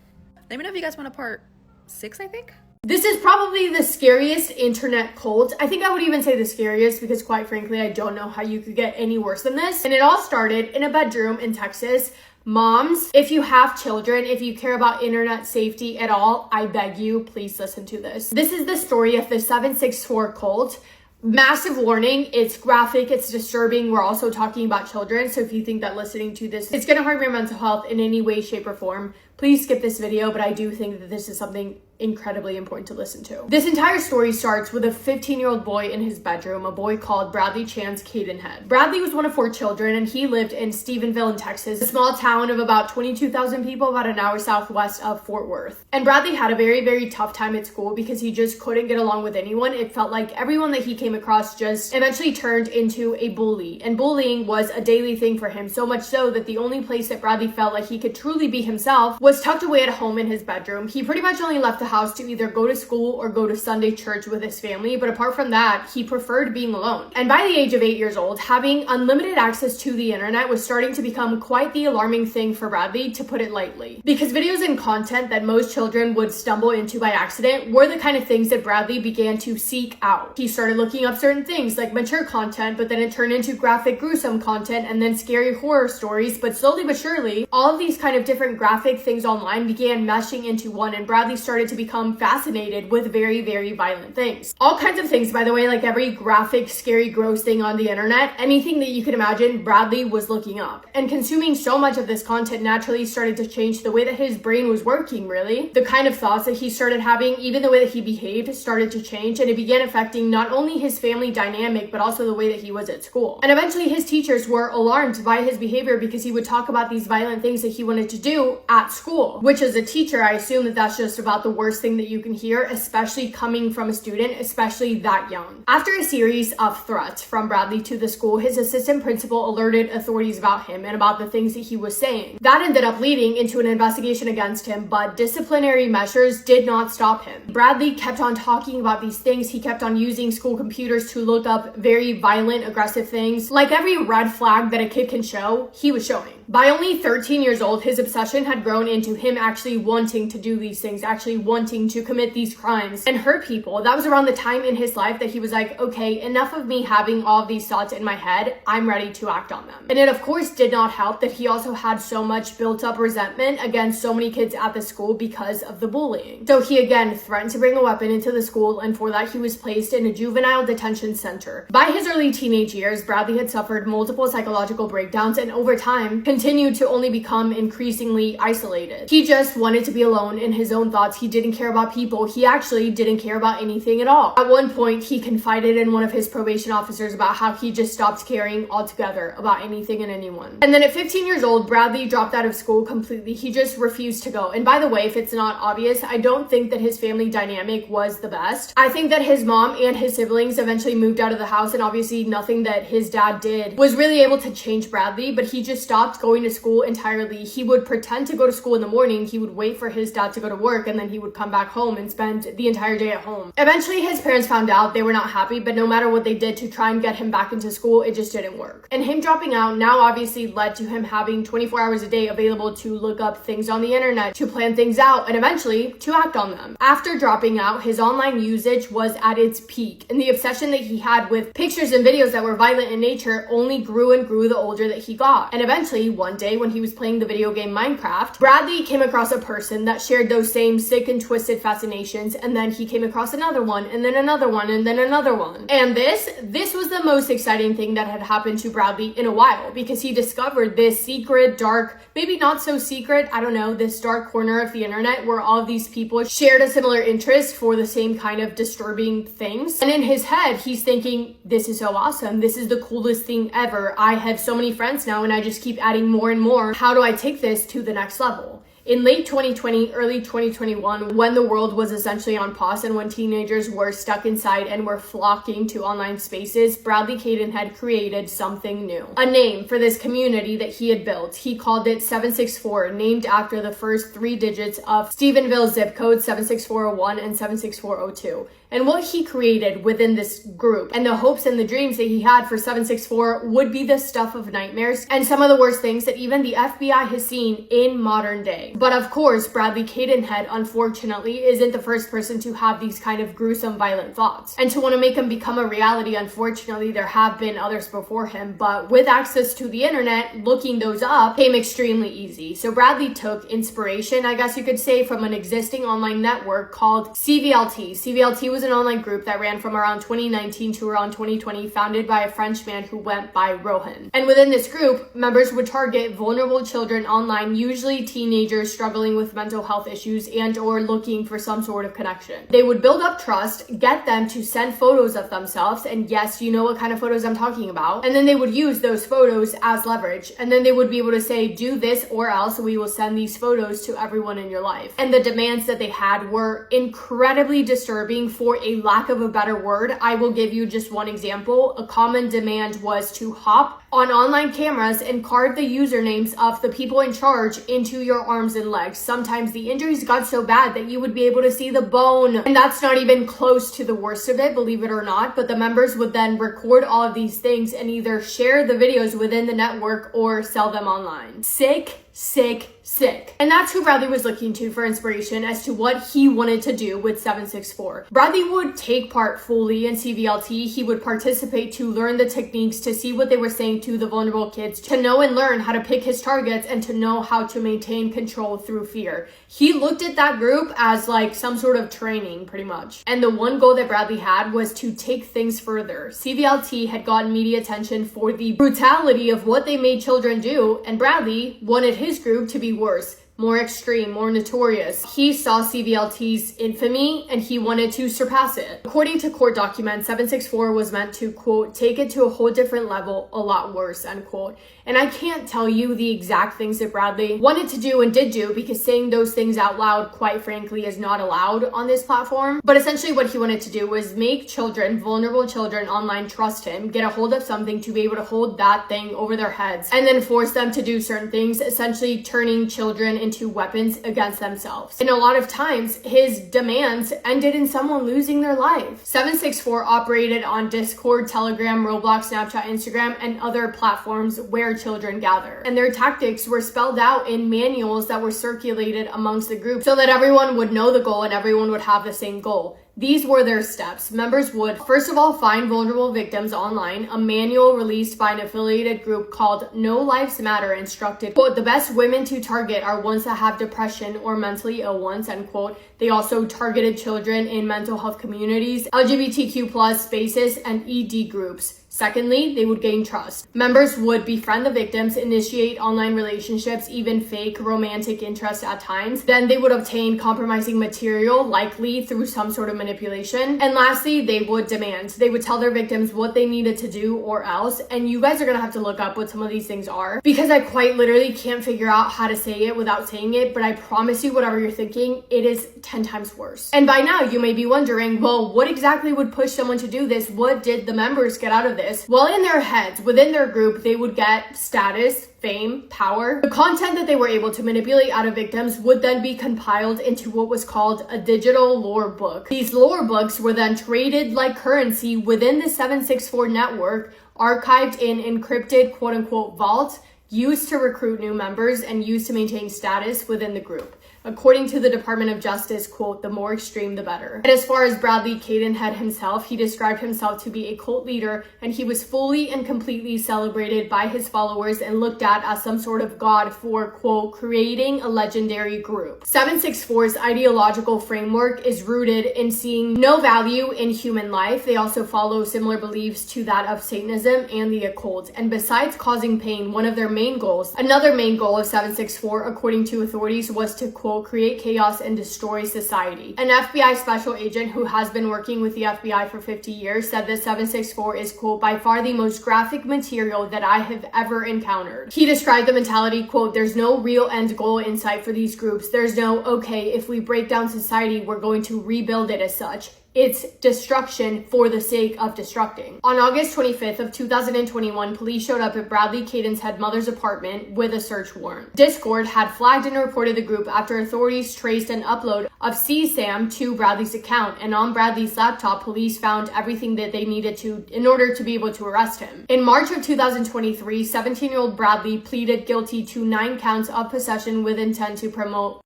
Let me know if you guys want a part 6, I think. This is probably the scariest internet cult. I think I would even say the scariest because quite frankly, I don't know how you could get any worse than this. And it all started in a bedroom in Texas. Moms, if you have children, if you care about internet safety at all, I beg you, please listen to this. This is the story of the 764 cult. Massive warning, it's graphic, it's disturbing. We're also talking about children, so if you think that listening to this, it's gonna harm your mental health in any way, shape, or form, please skip this video, but I do think that this is something incredibly important to listen to. This entire story starts with a 15-year-old boy in his bedroom, a boy called Bradley Chance Cadenhead. Bradley was one of 4 children, and he lived in Stephenville in Texas, a small town of about 22,000 people, about an hour southwest of Fort Worth. And Bradley had a very, very tough time at school because he just couldn't get along with anyone. It felt like everyone that he came across just eventually turned into a bully, and bullying was a daily thing for him, so much so that the only place that Bradley felt like he could truly be himself was tucked away at home in his bedroom. He pretty much only left the house to either go to school or go to Sunday church with his family, but apart from that, he preferred being alone. And by the age of 8 years old, having unlimited access to the internet was starting to become quite the alarming thing for Bradley, to put it lightly. Because videos and content that most children would stumble into by accident were the kind of things that Bradley began to seek out. He started looking up certain things like mature content, but then it turned into graphic, gruesome content, and then scary horror stories. But slowly but surely, all of these kind of different graphic things online began meshing into one, and Bradley started to become fascinated with very, very violent things. All kinds of things, by the way, like every graphic, scary, gross thing on the internet, anything that you could imagine, Bradley was looking up. And consuming so much of this content naturally started to change the way that his brain was working, really. The kind of thoughts that he started having, even the way that he behaved, started to change, and it began affecting not only his family dynamic, but also the way that he was at school. And eventually his teachers were alarmed by his behavior because he would talk about these violent things that he wanted to do at school, which as a teacher, I assume that that's just about the worst thing that you can hear, especially coming from a student, especially that young. After a series of threats from Bradley to the school, his assistant principal alerted authorities about him and about the things that he was saying. That ended up leading into an investigation against him, but disciplinary measures did not stop him. Bradley kept on talking about these things. He kept on using school computers to look up very violent, aggressive things. Like every red flag that a kid can show, he was showing. By only 13 years old, his obsession had grown into him actually wanting to do these things, actually wanting to commit these crimes and hurt people. That was around the time in his life that he was like, okay, enough of me having all of these thoughts in my head. I'm ready to act on them. And it of course did not help that he also had so much built up resentment against so many kids at the school because of the bullying. So he again threatened to bring a weapon into the school, and for that he was placed in a juvenile detention center. By his early teenage years, Bradley had suffered multiple psychological breakdowns and over time continued to only become increasingly isolated. He just wanted to be alone in his own thoughts. He didn't care about people. He actually didn't care about anything at all. At one point, he confided in one of his probation officers about how he just stopped caring altogether about anything and anyone. And then at 15 years old, Bradley dropped out of school completely. He just refused to go. And by the way, if it's not obvious, I don't think that his family dynamic was the best. I think that his mom and his siblings eventually moved out of the house, and obviously nothing that his dad did was really able to change Bradley, but he just stopped going to school entirely. He would pretend to go to school in the morning. He would wait for his dad to go to work, and then he would come back home and spend the entire day at home. Eventually, his parents found out. They were not happy, but no matter what they did to try and get him back into school, it just didn't work. And him dropping out now obviously led to him having 24 hours a day available to look up things on the internet, to plan things out, and eventually to act on them. After dropping out, his online usage was at its peak, and the obsession that he had with pictures and videos that were violent in nature only grew and grew the older that he got. And eventually, one day when he was playing the video game Minecraft, Bradley came across a person that shared those same sick and twisted fascinations, and then he came across another one, and then another one, and then another one. And this was the most exciting thing that had happened to Bradley in a while, because he discovered this secret, dark, maybe not so secret, I don't know, this dark corner of the internet where all of these people shared a similar interest for the same kind of disturbing things. And in his head, he's thinking, this is so awesome. This is the coolest thing ever. I have so many friends now, and I just keep adding more and more. How do I take this to the next level? In late 2020, early 2021, when the world was essentially on pause and when teenagers were stuck inside and were flocking to online spaces, Bradley Cadenhead created something new. A name for this community that he had built. He called it 764, named after the first 3 digits of Stephenville zip code 76401 and 76402. And what he created within this group and the hopes and the dreams that he had for 764 would be the stuff of nightmares and some of the worst things that even the FBI has seen in modern day. But of course, Bradley Cadenhead, unfortunately, isn't the first person to have these kind of gruesome, violent thoughts. And to want to make them become a reality, unfortunately, there have been others before him. But with access to the internet, looking those up came extremely easy. So Bradley took inspiration, I guess you could say, from an existing online network called CVLT. CVLT was was an online group that ran from around 2019 to around 2020, founded by a French man who went by Rohan. And within this group, members would target vulnerable children online, usually teenagers struggling with mental health issues and or looking for some sort of connection. They would build up trust, get them to send photos of themselves, and yes, you know what kind of photos I'm talking about, and then they would use those photos as leverage, and then they would be able to say, do this or else we will send these photos to everyone in your life. And the demands that they had were incredibly disturbing, for a lack of a better word. I will give you just one example. A common demand was to hop on online cameras and carve the usernames of the people in charge into your arms and legs. Sometimes the injuries got so bad that you would be able to see the bone. And that's not even close to the worst of it, believe it or not. But the members would then record all of these things and either share the videos within the network or sell them online. Sick, sick, sick. And that's who Bradley was looking to for inspiration as to what he wanted to do with 764. Bradley would take part fully in CVLT. He would participate to learn the techniques, to see what they were saying to the vulnerable kids, to know and learn how to pick his targets, and to know how to maintain control through fear. He looked at that group as like some sort of training, pretty much. And the one goal that Bradley had was to take things further. CVLT had gotten media attention for the brutality of what they made children do, and Bradley wanted his group to be worse, more extreme, more notorious. He saw CVLT's infamy and he wanted to surpass it. According to court documents, 764 was meant to, quote, take it to a whole different level, a lot worse, end quote. And I can't tell you the exact things that Bradley wanted to do and did do, because saying those things out loud, quite frankly, is not allowed on this platform. But essentially what he wanted to do was make children, vulnerable children online, trust him, get a hold of something to be able to hold that thing over their heads, and then force them to do certain things, essentially turning children into weapons against themselves. And a lot of times his demands ended in someone losing their life. 764 operated on Discord, Telegram, Roblox, Snapchat, Instagram, and other platforms where children gather. And their tactics were spelled out in manuals that were circulated amongst the group so that everyone would know the goal and everyone would have the same goal. These were their steps. Members would, first of all, find vulnerable victims online. A manual released by an affiliated group called No Lives Matter instructed, quote, the best women to target are ones that have depression or mentally ill ones, end quote. They also targeted children in mental health communities, LGBTQ plus spaces, and ED groups. Secondly, they would gain trust. Members would befriend the victims, initiate online relationships, even fake romantic interest at times. Then they would obtain compromising material, likely through some sort of manipulation. And lastly, they would demand. They would tell their victims what they needed to do or else. And you guys are gonna have to look up what some of these things are, because I quite literally can't figure out how to say it without saying it, but I promise you, whatever you're thinking, it is 10 times worse. And by now you may be wondering, well, what exactly would push someone to do this? What did the members get out of this? Well, in their heads, within their group, they would get status, fame, power. The content that they were able to manipulate out of victims would then be compiled into what was called a digital lore book. These lore books were then traded like currency within the 764 network, archived in encrypted quote-unquote vault, used to recruit new members and used to maintain status within the group. According to the Department of Justice, quote, the more extreme, the better. And as far as Bradley Cadenhead himself, he described himself to be a cult leader, and he was fully and completely celebrated by his followers and looked at as some sort of god for, quote, creating a legendary group. 764's ideological framework is rooted in seeing no value in human life. They also follow similar beliefs to that of Satanism and the occult. And besides causing pain, one of their main goals, another main goal of 764, according to authorities, was to, quote, create chaos and destroy society. An FBI special agent who has been working with the FBI for 50 years said that 764 is, quote, by far the most graphic material that I have ever encountered. He described the mentality, quote, there's no real end goal in sight for these groups. There's no, okay, if we break down society, we're going to rebuild it as such. It's destruction for the sake of destructing. On August 25th of 2021, police showed up at Bradley Cadenhead's mother's apartment with a search warrant. Discord had flagged and reported the group after authorities traced an upload of CSAM to Bradley's account, and on Bradley's laptop, police found everything that they needed to in order to be able to arrest him. In March of 2023, 17-year-old Bradley pleaded guilty to 9 counts of possession with intent to promote.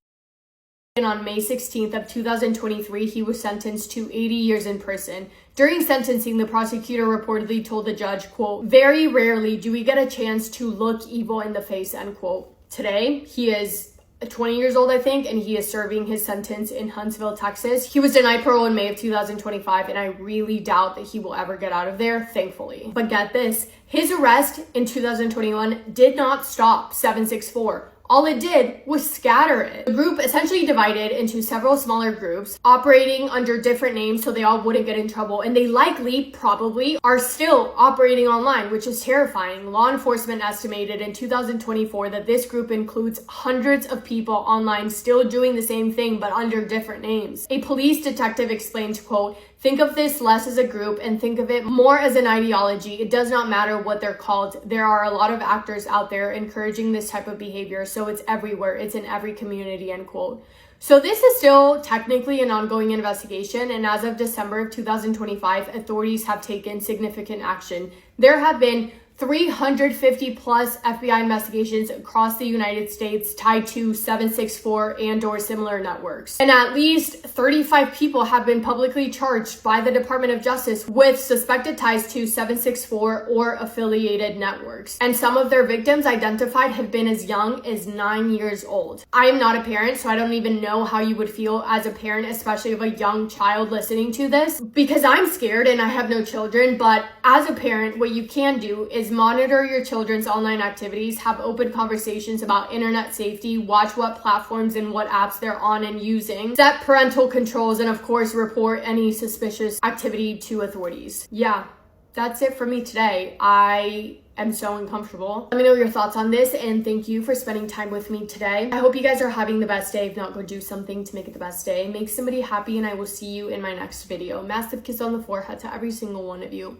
And on May 16th of 2023, he was sentenced to 80 years in prison. During sentencing, the prosecutor reportedly told the judge, quote, very rarely do we get a chance to look evil in the face, end quote. Today, he is 20 years old, I think, and he is serving his sentence in Huntsville, Texas. He was denied parole in May of 2025, and I really doubt that he will ever get out of there, thankfully. But get this, his arrest in 2021 did not stop 764. All it did was scatter it. The group essentially divided into several smaller groups operating under different names so they all wouldn't get in trouble. And they likely, probably, are still operating online, which is terrifying. Law enforcement estimated in 2024 that this group includes hundreds of people online still doing the same thing but under different names. A police detective explained, quote, "Think of this less as a group and think of it more as an ideology. It does not matter what they're called. There are a lot of actors out there encouraging this type of behavior, so it's everywhere. It's in every community," end quote. So this is still technically an ongoing investigation, and as of December of 2025, authorities have taken significant action. There have been 350 plus FBI investigations across the United States tied to 764 and or similar networks. And at least 35 people have been publicly charged by the Department of Justice with suspected ties to 764 or affiliated networks. And some of their victims identified have been as young as 9 years old. I am not a parent, so I don't even know how you would feel as a parent, especially of a young child listening to this, because I'm scared and I have no children. But as a parent, what you can do is monitor your children's online activities, have open conversations about internet safety, watch what platforms and what apps they're on and using, set parental controls, and of course report any suspicious activity to authorities. Yeah, that's it for me today. I am so uncomfortable. Let me know your thoughts on this, and thank you for spending time with me today. I hope you guys are having the best day. If not, go do something to make it the best day. Make somebody happy, and I will see you in my next video. Massive kiss on the forehead to every single one of you.